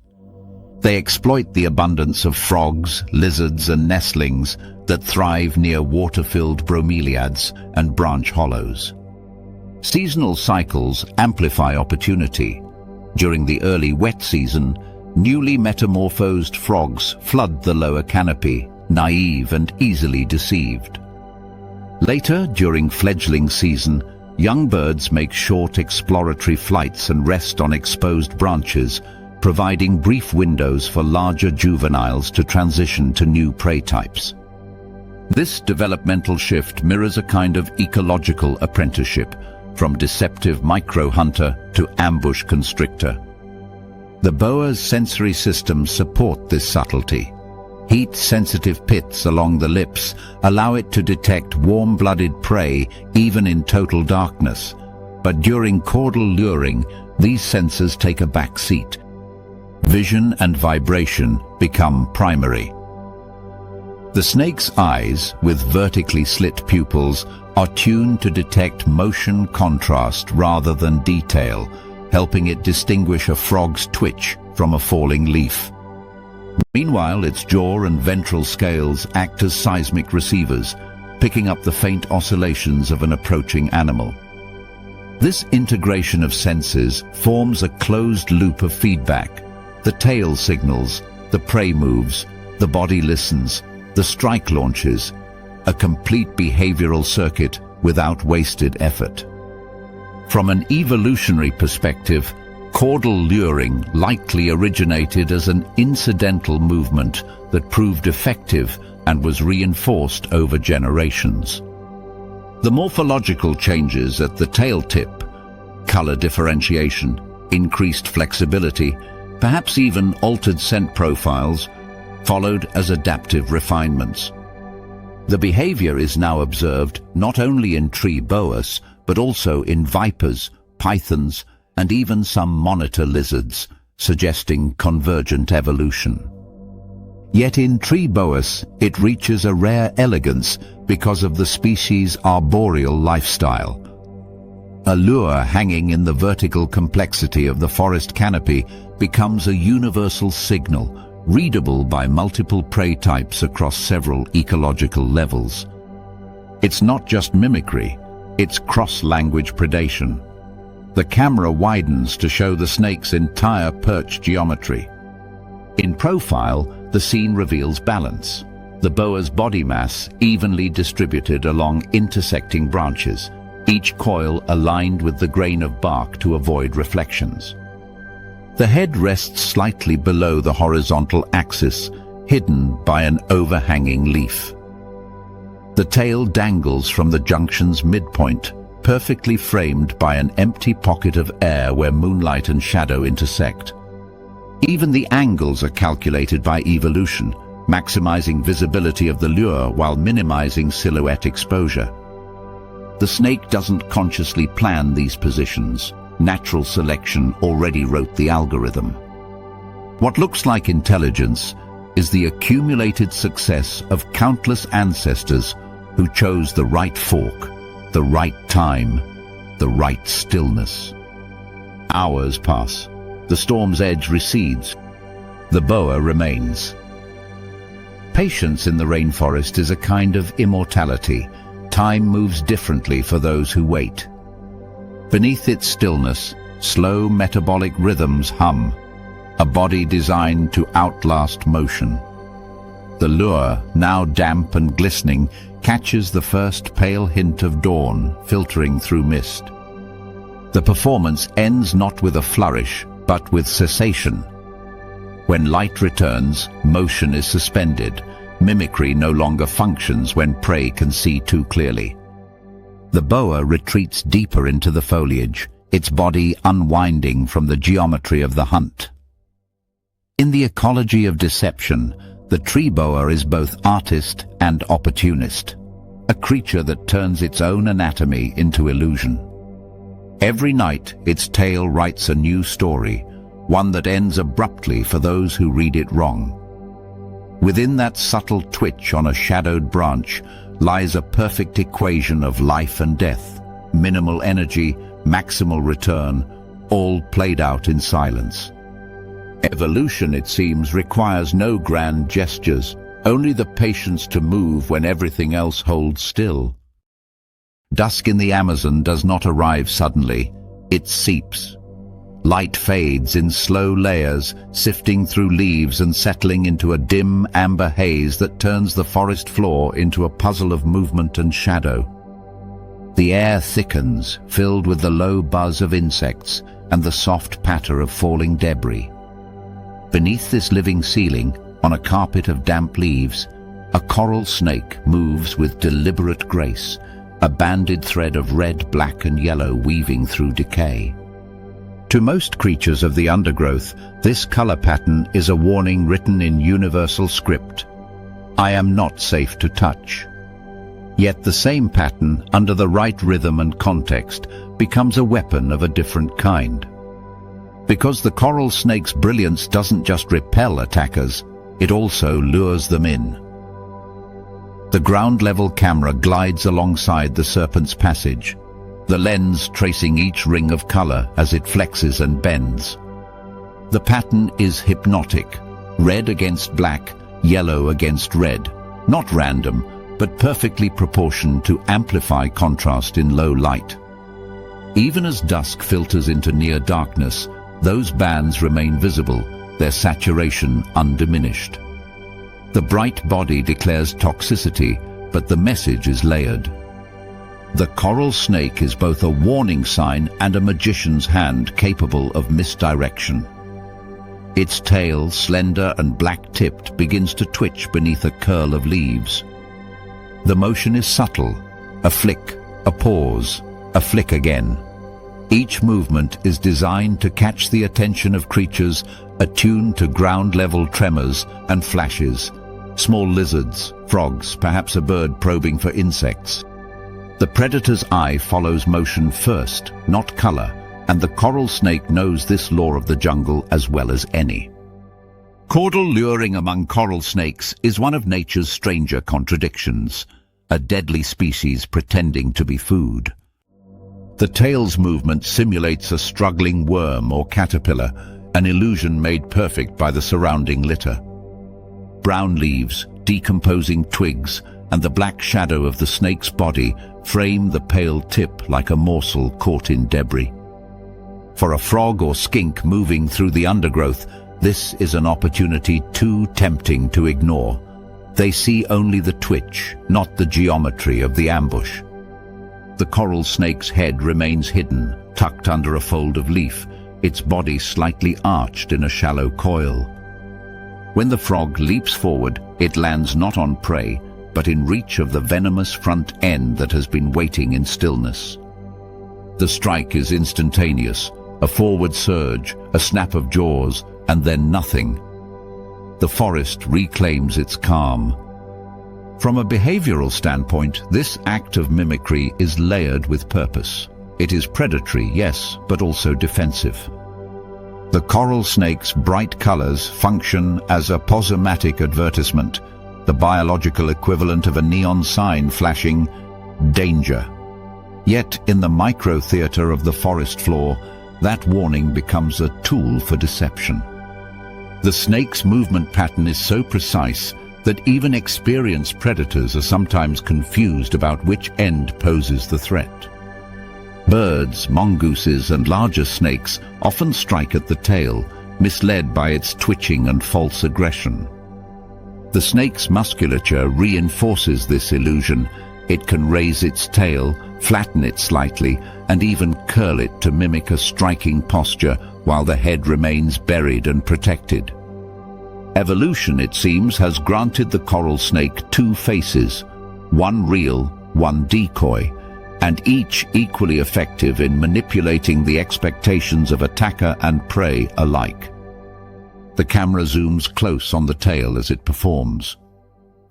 They exploit the abundance of frogs, lizards and nestlings that thrive near water-filled bromeliads and branch hollows. Seasonal cycles amplify opportunity. During the early wet season, newly metamorphosed frogs flood the lower canopy, naive and easily deceived. Later, during fledgling season, young birds make short exploratory flights and rest on exposed branches, providing brief windows for larger juveniles to transition to new prey types. This developmental shift mirrors a kind of ecological apprenticeship, from deceptive micro-hunter to ambush constrictor. The boa's sensory systems support this subtlety. Heat-sensitive pits along the lips allow it to detect warm-blooded prey even in total darkness, but during caudal luring, these sensors take a back seat. Vision and vibration become primary. The snake's eyes, with vertically slit pupils, are tuned to detect motion contrast rather than detail, helping it distinguish a frog's twitch from a falling leaf. Meanwhile, its jaw and ventral scales act as seismic receivers, picking up the faint oscillations of an approaching animal. This integration of senses forms a closed loop of feedback. The tail signals, the prey moves, the body listens, the strike launches, a complete behavioral circuit without wasted effort. From an evolutionary perspective, caudal luring likely originated as an incidental movement that proved effective and was reinforced over generations. The morphological changes at the tail tip, color differentiation, increased flexibility, perhaps even altered scent profiles, followed as adaptive refinements. The behavior is now observed not only in tree boas, but also in vipers, pythons, and even some monitor lizards, suggesting convergent evolution. Yet in tree boas, it reaches a rare elegance because of the species' arboreal lifestyle. A lure hanging in the vertical complexity of the forest canopy becomes a universal signal, readable by multiple prey types across several ecological levels. It's not just mimicry, it's cross-language predation. The camera widens to show the snake's entire perch geometry. In profile, the scene reveals balance. The boa's body mass evenly distributed along intersecting branches, each coil aligned with the grain of bark to avoid reflections. The head rests slightly below the horizontal axis, hidden by an overhanging leaf. The tail dangles from the junction's midpoint, perfectly framed by an empty pocket of air where moonlight and shadow intersect. Even the angles are calculated by evolution, maximizing visibility of the lure while minimizing silhouette exposure. The snake doesn't consciously plan these positions. Natural selection already wrote the algorithm. What looks like intelligence is the accumulated success of countless ancestors who chose the right fork, the right time, the right stillness. Hours pass. The storm's edge recedes. The boa remains. Patience in the rainforest is a kind of immortality. Time moves differently for those who wait. Beneath its stillness, slow metabolic rhythms hum, a body designed to outlast motion. The lure, now damp and glistening, catches the first pale hint of dawn filtering through mist. The performance ends not with a flourish, but with cessation. When light returns, motion is suspended. Mimicry no longer functions when prey can see too clearly. The boa retreats deeper into the foliage, its body unwinding from the geometry of the hunt. In the ecology of deception, the tree boa is both artist and opportunist, a creature that turns its own anatomy into illusion. Every night, its tail writes a new story, one that ends abruptly for those who read it wrong. Within that subtle twitch on a shadowed branch lies a perfect equation of life and death, minimal energy, maximal return, all played out in silence. Evolution, it seems, requires no grand gestures, only the patience to move when everything else holds still. Dusk in the Amazon does not arrive suddenly, it seeps. Light fades in slow layers, sifting through leaves and settling into a dim amber haze that turns the forest floor into a puzzle of movement and shadow. The air thickens, filled with the low buzz of insects and the soft patter of falling debris. Beneath this living ceiling, on a carpet of damp leaves, a coral snake moves with deliberate grace, a banded thread of red, black and yellow weaving through decay. To most creatures of the undergrowth, this color pattern is a warning written in universal script. I am not safe to touch. Yet the same pattern, under the right rhythm and context, becomes a weapon of a different kind. Because the coral snake's brilliance doesn't just repel attackers, it also lures them in. The ground-level camera glides alongside the serpent's passage, the lens tracing each ring of color as it flexes and bends. The pattern is hypnotic, red against black, yellow against red, not random, but perfectly proportioned to amplify contrast in low light. Even as dusk filters into near darkness, those bands remain visible, their saturation undiminished. The bright body declares toxicity, but the message is layered. The coral snake is both a warning sign and a magician's hand capable of misdirection. Its tail, slender and black-tipped, begins to twitch beneath a curl of leaves. The motion is subtle, a flick, a pause, a flick again. Each movement is designed to catch the attention of creatures attuned to ground-level tremors and flashes, small lizards, frogs, perhaps a bird probing for insects. The predator's eye follows motion first, not color, and the coral snake knows this law of the jungle as well as any. Caudal luring among coral snakes is one of nature's stranger contradictions, a deadly species pretending to be food. The tail's movement simulates a struggling worm or caterpillar, an illusion made perfect by the surrounding litter. Brown leaves, decomposing twigs, and the black shadow of the snake's body frame the pale tip like a morsel caught in debris. For a frog or skink moving through the undergrowth, this is an opportunity too tempting to ignore. They see only the twitch, not the geometry of the ambush. The coral snake's head remains hidden, tucked under a fold of leaf, its body slightly arched in a shallow coil. When the frog leaps forward, it lands not on prey, but in reach of the venomous front end that has been waiting in stillness. The strike is instantaneous, a forward surge, a snap of jaws, and then nothing. The forest reclaims its calm. From a behavioral standpoint, this act of mimicry is layered with purpose. It is predatory, yes, but also defensive. The coral snake's bright colors function as a posomatic advertisement, the biological equivalent of a neon sign flashing danger. Yet, in the micro-theater of the forest floor, that warning becomes a tool for deception. The snake's movement pattern is so precise that even experienced predators are sometimes confused about which end poses the threat. Birds, mongooses, and larger snakes often strike at the tail, misled by its twitching and false aggression. The snake's musculature reinforces this illusion. It can raise its tail, flatten it slightly, and even curl it to mimic a striking posture while the head remains buried and protected. Evolution, it seems, has granted the coral snake two faces, one real, one decoy, and each equally effective in manipulating the expectations of attacker and prey alike. The camera zooms close on the tail as it performs.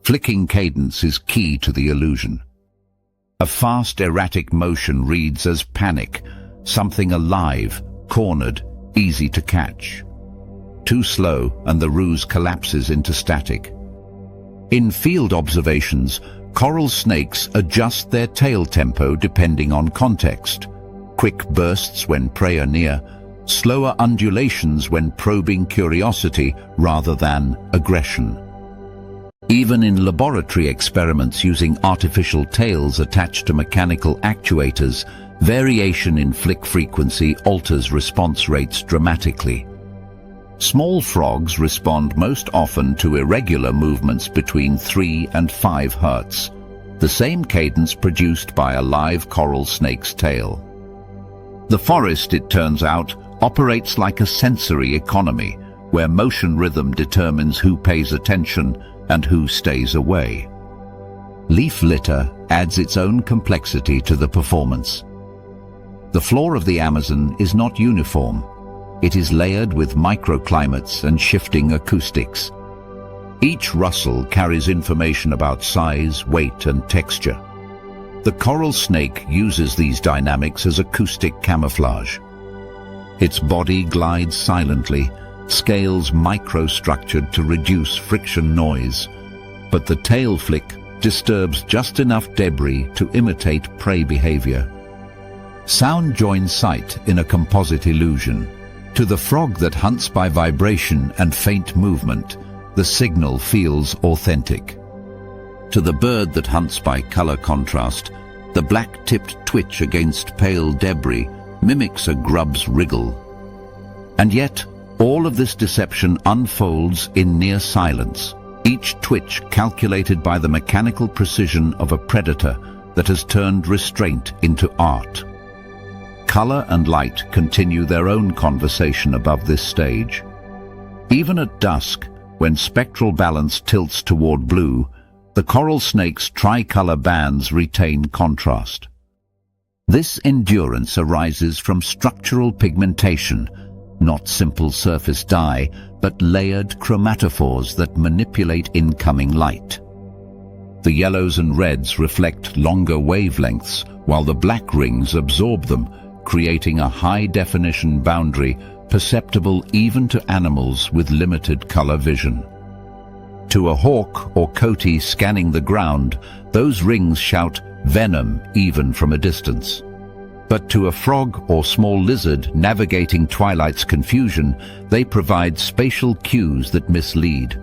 Flicking cadence is key to the illusion. A fast, erratic motion reads as panic, something alive, cornered, easy to catch. Too slow, and the ruse collapses into static. In field observations, coral snakes adjust their tail tempo depending on context. Quick bursts when prey are near, slower undulations when probing curiosity rather than aggression. Even in laboratory experiments using artificial tails attached to mechanical actuators, variation in flick frequency alters response rates dramatically. Small frogs respond most often to irregular movements between 3 and 5 Hz, the same cadence produced by a live coral snake's tail. The forest, it turns out, operates like a sensory economy, where motion rhythm determines who pays attention and who stays away. Leaf litter adds its own complexity to the performance. The floor of the Amazon is not uniform. It is layered with microclimates and shifting acoustics. Each rustle carries information about size, weight, and texture. The coral snake uses these dynamics as acoustic camouflage. Its body glides silently, scales microstructured to reduce friction noise, but the tail flick disturbs just enough debris to imitate prey behavior. Sound joins sight in a composite illusion. To the frog that hunts by vibration and faint movement, the signal feels authentic. To the bird that hunts by color contrast, the black-tipped twitch against pale debris mimics a grub's wriggle. And yet, all of this deception unfolds in near silence, each twitch calculated by the mechanical precision of a predator that has turned restraint into art. Color and light continue their own conversation above this stage. Even at dusk, when spectral balance tilts toward blue, the coral snake's tricolor bands retain contrast. This endurance arises from structural pigmentation, not simple surface dye, but layered chromatophores that manipulate incoming light. The yellows and reds reflect longer wavelengths, while the black rings absorb them, creating a high-definition boundary perceptible even to animals with limited color vision. To a hawk or coati scanning the ground, those rings shout venom even from a distance. But to a frog or small lizard navigating twilight's confusion, they provide spatial cues that mislead.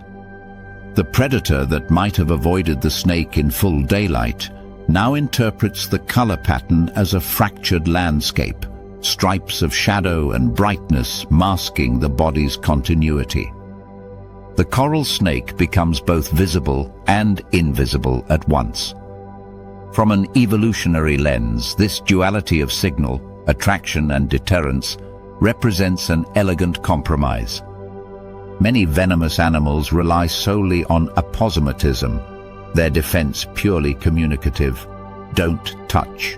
The predator that might have avoided the snake in full daylight now interprets the color pattern as a fractured landscape, stripes of shadow and brightness masking the body's continuity. The coral snake becomes both visible and invisible at once. From an evolutionary lens, this duality of signal, attraction and deterrence, represents an elegant compromise. Many venomous animals rely solely on aposematism, their defense purely communicative: don't touch.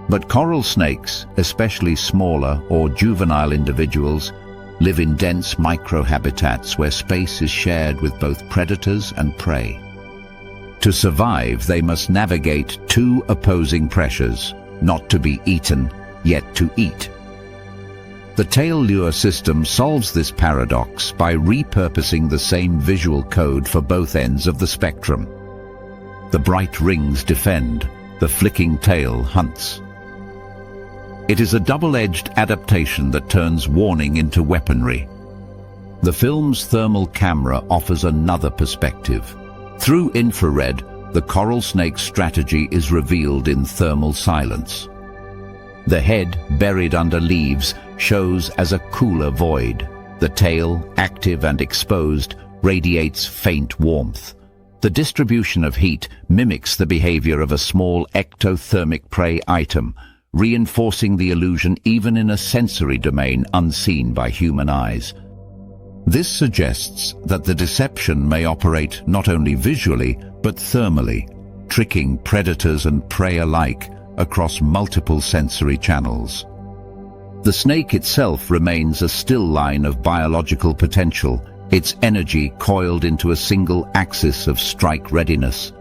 But coral snakes, especially smaller or juvenile individuals, live in dense microhabitats where space is shared with both predators and prey. To survive, they must navigate two opposing pressures: not to be eaten, yet to eat. The tail lure system solves this paradox by repurposing the same visual code for both ends of the spectrum. The bright rings defend, the flicking tail hunts. It is a double-edged adaptation that turns warning into weaponry. The film's thermal camera offers another perspective. Through infrared, the coral snake's strategy is revealed in thermal silence. The head, buried under leaves, shows as a cooler void. The tail, active and exposed, radiates faint warmth. The distribution of heat mimics the behavior of a small ectothermic prey item, reinforcing the illusion even in a sensory domain unseen by human eyes. This suggests that the deception may operate not only visually, but thermally, tricking predators and prey alike across multiple sensory channels. The snake itself remains a still line of biological potential, its energy coiled into a single axis of strike readiness.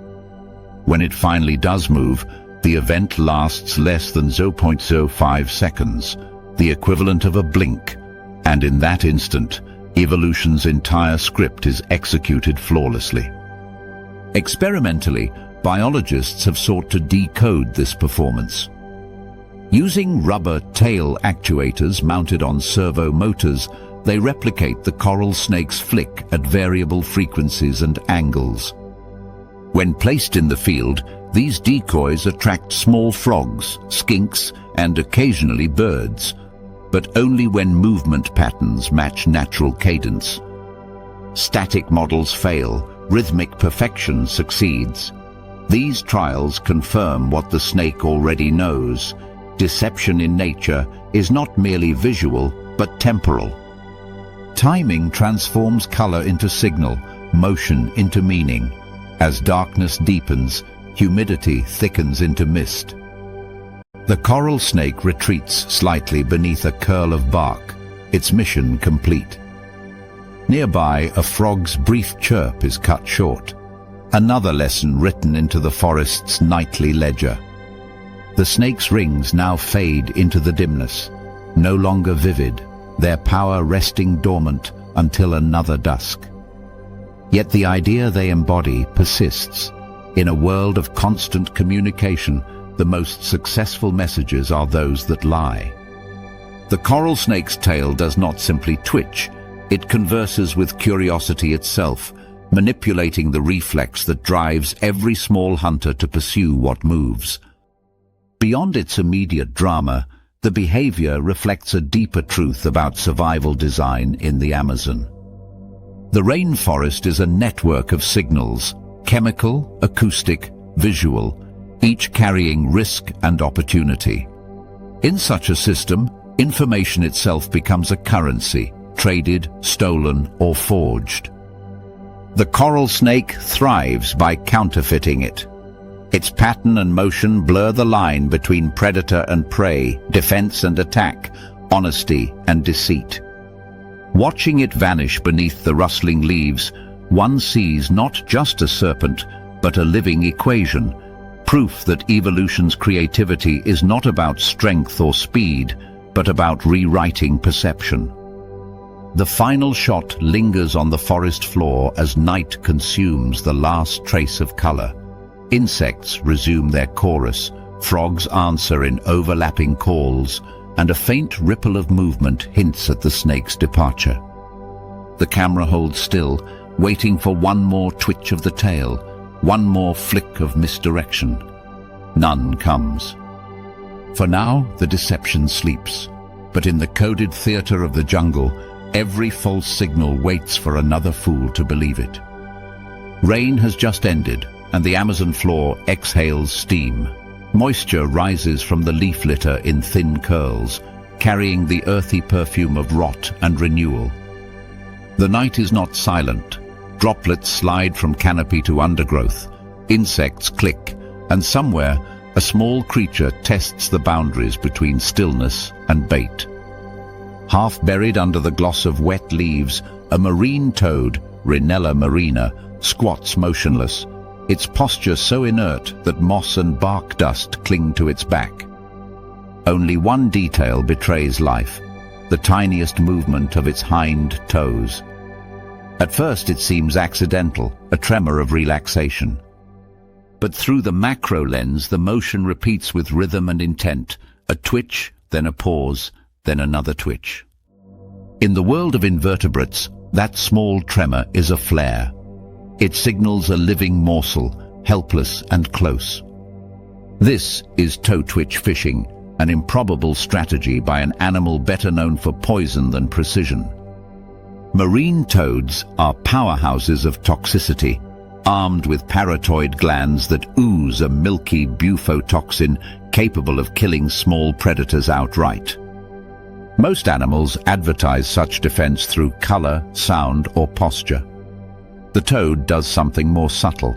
When it finally does move, the event lasts less than 0.05 seconds, the equivalent of a blink, and in that instant, evolution's entire script is executed flawlessly. Experimentally, biologists have sought to decode this performance. Using rubber tail actuators mounted on servo motors, they replicate the coral snake's flick at variable frequencies and angles. When placed in the field, these decoys attract small frogs, skinks, and occasionally birds, but only when movement patterns match natural cadence. Static models fail, rhythmic perfection succeeds. These trials confirm what the snake already knows. Deception in nature is not merely visual, but temporal. Timing transforms color into signal, motion into meaning. As darkness deepens, humidity thickens into mist. The coral snake retreats slightly beneath a curl of bark, its mission complete. Nearby, a frog's brief chirp is cut short, another lesson written into the forest's nightly ledger. The snake's rings now fade into the dimness, no longer vivid, their power resting dormant until another dusk. Yet the idea they embody persists. In a world of constant communication, the most successful messages are those that lie. The coral snake's tail does not simply twitch, it converses with curiosity itself, manipulating the reflex that drives every small hunter to pursue what moves. Beyond its immediate drama, the behavior reflects a deeper truth about survival design in the Amazon. The rainforest is a network of signals, chemical, acoustic, visual, each carrying risk and opportunity. In such a system, information itself becomes a currency, traded, stolen, or forged. The coral snake thrives by counterfeiting it. Its pattern and motion blur the line between predator and prey, defense and attack, honesty and deceit. Watching it vanish beneath the rustling leaves, one sees not just a serpent, but a living equation, proof that evolution's creativity is not about strength or speed, but about rewriting perception. The final shot lingers on the forest floor as night consumes the last trace of color. Insects resume their chorus, frogs answer in overlapping calls, and a faint ripple of movement hints at the snake's departure. The camera holds still, waiting for one more twitch of the tail, one more flick of misdirection. None comes. For now, the deception sleeps, but in the coded theater of the jungle, every false signal waits for another fool to believe it. Rain has just ended, and the Amazon floor exhales steam. Moisture rises from the leaf litter in thin curls, carrying the earthy perfume of rot and renewal. The night is not silent. Droplets slide from canopy to undergrowth. Insects click, and somewhere, a small creature tests the boundaries between stillness and bait. Half buried under the gloss of wet leaves, a marine toad, Rhinella marina, squats motionless, its posture so inert that moss and bark dust cling to its back. Only one detail betrays life, the tiniest movement of its hind toes. At first it seems accidental, a tremor of relaxation. But through the macro lens, the motion repeats with rhythm and intent. A twitch, then a pause, then another twitch. In the world of invertebrates, that small tremor is a flare. It signals a living morsel, helpless and close. This is toe twitch fishing, an improbable strategy by an animal better known for poison than precision. Marine toads are powerhouses of toxicity, armed with parotoid glands that ooze a milky bufotoxin capable of killing small predators outright. Most animals advertise such defense through color, sound, or posture. The toad does something more subtle.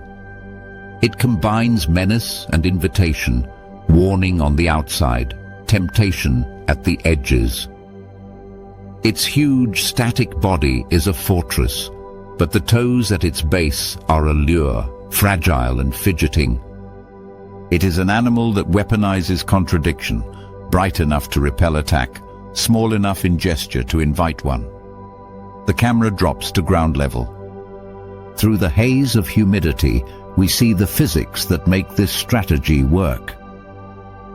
It combines menace and invitation, warning on the outside, temptation at the edges. Its huge, static body is a fortress, but the toes at its base are a lure, fragile and fidgeting. It is an animal that weaponizes contradiction, bright enough to repel attack, small enough in gesture to invite one. The camera drops to ground level. Through the haze of humidity, we see the physics that make this strategy work.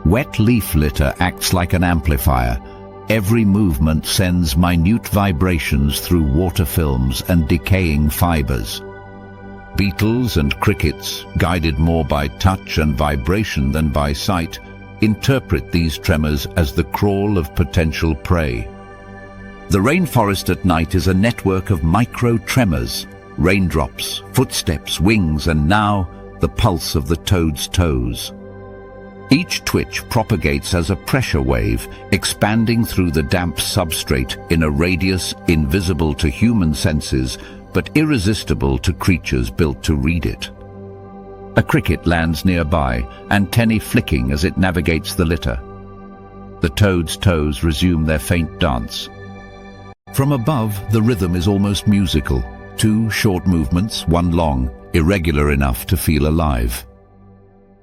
Wet leaf litter acts like an amplifier. Every movement sends minute vibrations through water films and decaying fibers. Beetles and crickets, guided more by touch and vibration than by sight, interpret these tremors as the crawl of potential prey. The rainforest at night is a network of micro-tremors, raindrops, footsteps, wings, and now the pulse of the toad's toes. Each twitch propagates as a pressure wave, expanding through the damp substrate in a radius invisible to human senses, but irresistible to creatures built to read it. A cricket lands nearby, antennae flicking as it navigates the litter. The toad's toes resume their faint dance. From above, the rhythm is almost musical. 2 short movements, 1 long, irregular enough to feel alive.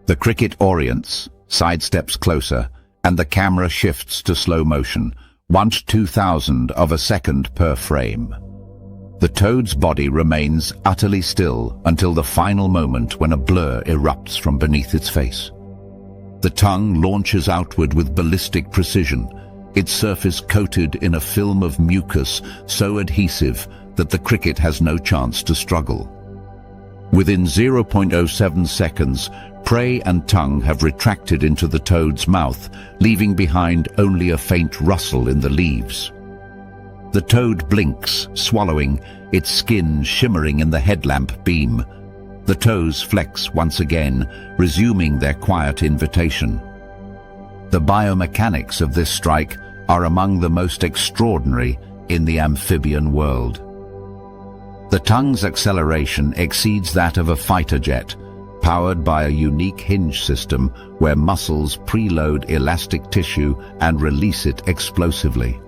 The cricket orients, sidesteps closer, and the camera shifts to slow motion, 1/2000 of a second per frame. The toad's body remains utterly still until the final moment when a blur erupts from beneath its face. The tongue launches outward with ballistic precision, its surface coated in a film of mucus so adhesive that the cricket has no chance to struggle. Within 0.07 seconds, prey and tongue have retracted into the toad's mouth, leaving behind only a faint rustle in the leaves. The toad blinks, swallowing, its skin shimmering in the headlamp beam. The toes flex once again, resuming their quiet invitation. The biomechanics of this strike are among the most extraordinary in the amphibian world. The tongue's acceleration exceeds that of a fighter jet, powered by a unique hinge system where muscles preload elastic tissue and release it explosively.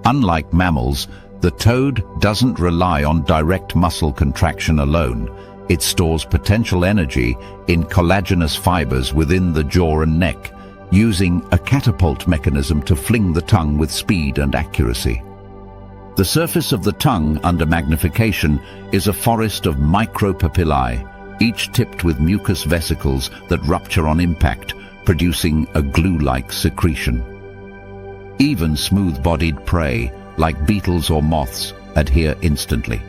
Unlike mammals, the toad doesn't rely on direct muscle contraction alone. It stores potential energy in collagenous fibers within the jaw and neck, using a catapult mechanism to fling the tongue with speed and accuracy. The surface of the tongue under magnification is a forest of micropapillae, each tipped with mucous vesicles that rupture on impact, producing a glue-like secretion. Even smooth-bodied prey, like beetles or moths, adhere instantly.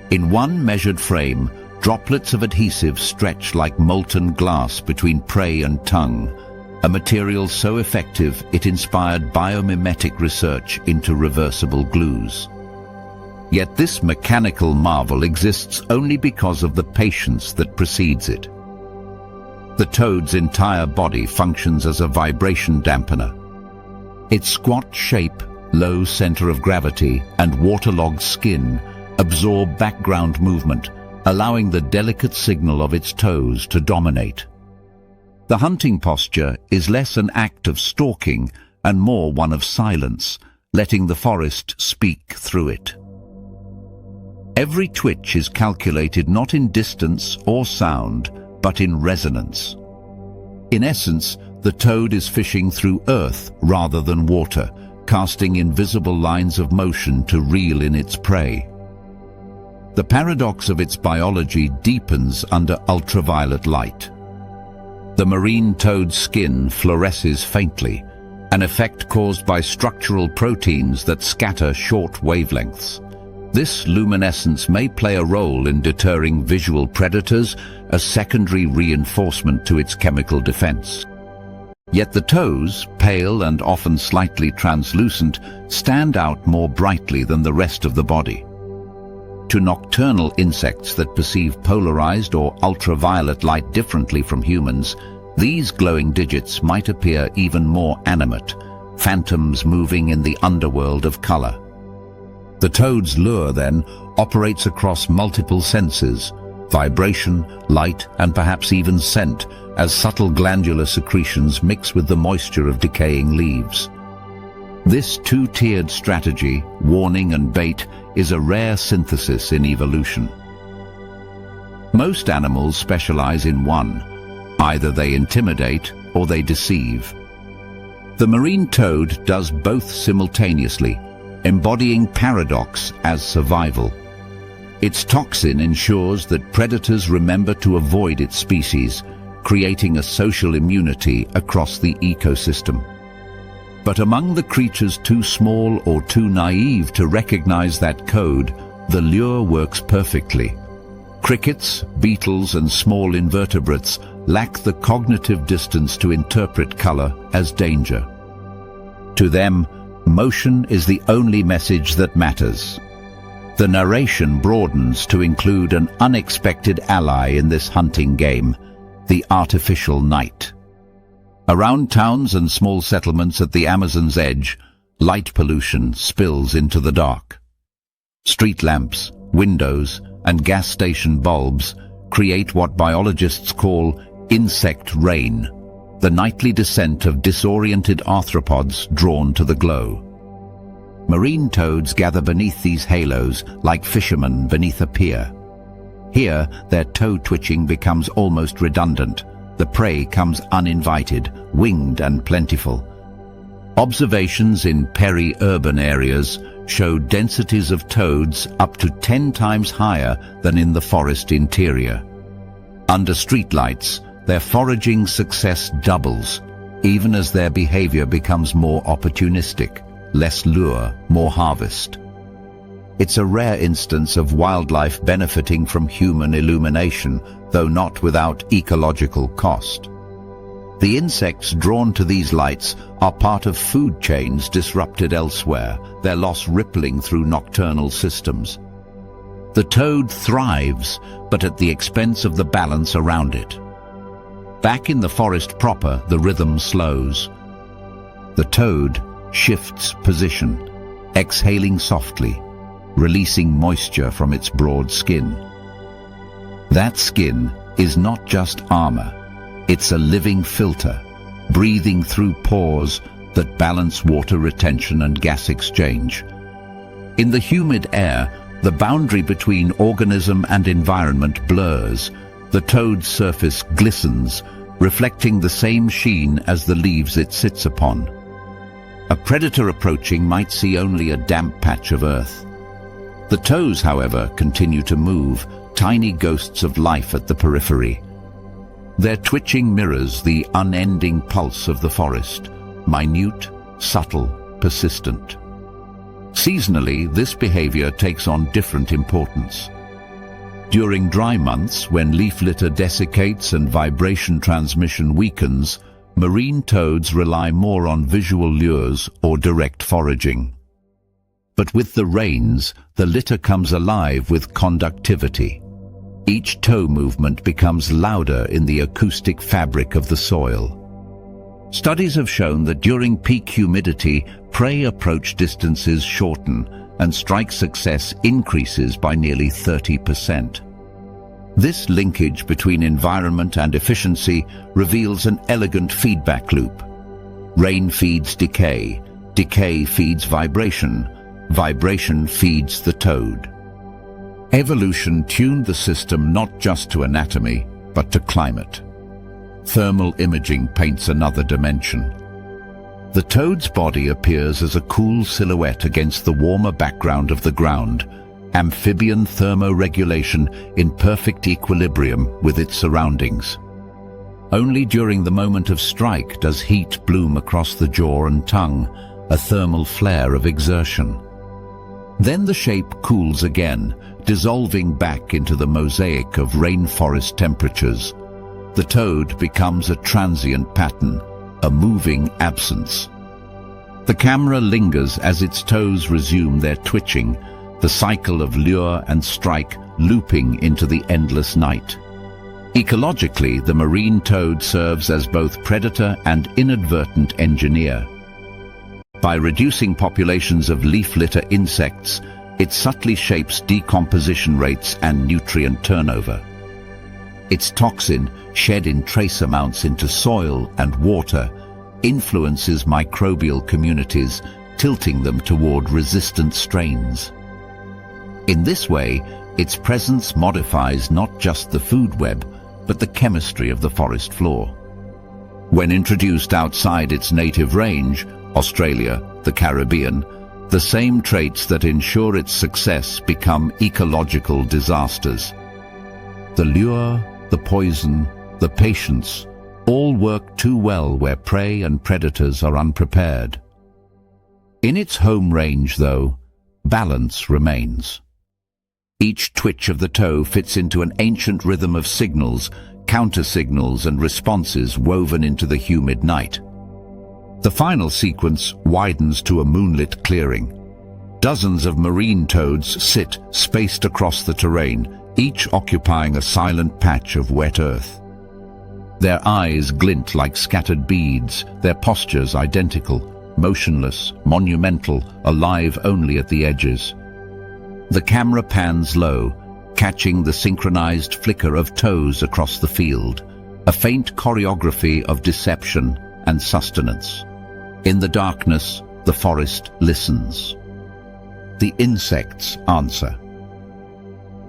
In one measured frame, droplets of adhesive stretch like molten glass between prey and tongue, a material so effective it inspired biomimetic research into reversible glues. Yet this mechanical marvel exists only because of the patience that precedes it. The toad's entire body functions as a vibration dampener. Its squat shape, low center of gravity, and waterlogged skin absorb background movement, allowing the delicate signal of its toes to dominate. The hunting posture is less an act of stalking and more one of silence, letting the forest speak through it. Every twitch is calculated not in distance or sound, but in resonance. In essence, the toad is fishing through earth rather than water, casting invisible lines of motion to reel in its prey. The paradox of its biology deepens under ultraviolet light. The marine toad's skin fluoresces faintly, an effect caused by structural proteins that scatter short wavelengths. This luminescence may play a role in deterring visual predators, a secondary reinforcement to its chemical defense. Yet the toes, pale and often slightly translucent, stand out more brightly than the rest of the body. To nocturnal insects that perceive polarized or ultraviolet light differently from humans, these glowing digits might appear even more animate, phantoms moving in the underworld of color. The toad's lure, then, operates across multiple senses: vibration, light, and perhaps even scent, as subtle glandular secretions mix with the moisture of decaying leaves. This two-tiered strategy, warning and bait, is a rare synthesis in evolution. Most animals specialize in one. Either they intimidate or they deceive. The marine toad does both simultaneously, embodying paradox as survival. Its toxin ensures that predators remember to avoid its species, creating a social immunity across the ecosystem. But among the creatures too small or too naive to recognize that code, the lure works perfectly. Crickets, beetles, and small invertebrates lack the cognitive distance to interpret color as danger. To them, motion is the only message that matters. The narration broadens to include an unexpected ally in this hunting game: the artificial night. Around towns and small settlements at the Amazon's edge, light pollution spills into the dark. Street lamps, windows, and gas station bulbs create what biologists call insect rain, the nightly descent of disoriented arthropods drawn to the glow. Marine toads gather beneath these halos like fishermen beneath a pier. Here, their toe twitching becomes almost redundant. The prey comes uninvited, winged and plentiful. Observations in peri-urban areas show densities of toads up to 10 times higher than in the forest interior. Under streetlights, their foraging success doubles, even as their behavior becomes more opportunistic: less lure, more harvest. It's a rare instance of wildlife benefiting from human illumination, though not without ecological cost. The insects drawn to these lights are part of food chains disrupted elsewhere, their loss rippling through nocturnal systems. The toad thrives, but at the expense of the balance around it. Back in the forest proper, the rhythm slows. The toad shifts position, exhaling softly, releasing moisture from its broad skin. That skin is not just armor. It's a living filter, breathing through pores that balance water retention and gas exchange. In the humid air, the boundary between organism and environment blurs. The toad's surface glistens, reflecting the same sheen as the leaves it sits upon. A predator approaching might see only a damp patch of earth. The toes, however, continue to move, tiny ghosts of life at the periphery. Their twitching mirrors the unending pulse of the forest, minute, subtle, persistent. Seasonally, this behavior takes on different importance. During dry months, when leaf litter desiccates and vibration transmission weakens, marine toads rely more on visual lures or direct foraging. But with the rains, the litter comes alive with conductivity. Each toe movement becomes louder in the acoustic fabric of the soil. Studies have shown that during peak humidity, prey approach distances shorten and strike success increases by nearly 30%. This linkage between environment and efficiency reveals an elegant feedback loop. Rain feeds decay, decay feeds vibration, vibration feeds the toad. Evolution tuned the system not just to anatomy, but to climate. Thermal imaging paints another dimension. The toad's body appears as a cool silhouette against the warmer background of the ground, amphibian thermoregulation in perfect equilibrium with its surroundings. Only during the moment of strike does heat bloom across the jaw and tongue, a thermal flare of exertion. Then the shape cools again, dissolving back into the mosaic of rainforest temperatures. The toad becomes a transient pattern, a moving absence. The camera lingers as its toes resume their twitching, the cycle of lure and strike looping into the endless night. Ecologically, the marine toad serves as both predator and inadvertent engineer. By reducing populations of leaf litter insects, it subtly shapes decomposition rates and nutrient turnover. Its toxin, shed in trace amounts into soil and water, influences microbial communities, tilting them toward resistant strains. In this way, its presence modifies not just the food web, but the chemistry of the forest floor. When introduced outside its native range, Australia, the Caribbean, the same traits that ensure its success become ecological disasters. The lure, the poison, the patience, all work too well where prey and predators are unprepared. In its home range, though, balance remains. Each twitch of the toe fits into an ancient rhythm of signals, counter-signals and responses woven into the humid night. The final sequence widens to a moonlit clearing. Dozens of marine toads sit spaced across the terrain, each occupying a silent patch of wet earth. Their eyes glint like scattered beads, their postures identical, motionless, monumental, alive only at the edges. The camera pans low, catching the synchronized flicker of toes across the field, a faint choreography of deception and sustenance. In the darkness, the forest listens. The insects answer.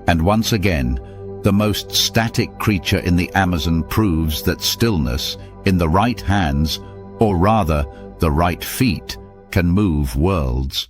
And once again, the most static creature in the Amazon proves that stillness, in the right hands, or rather, the right feet, can move worlds.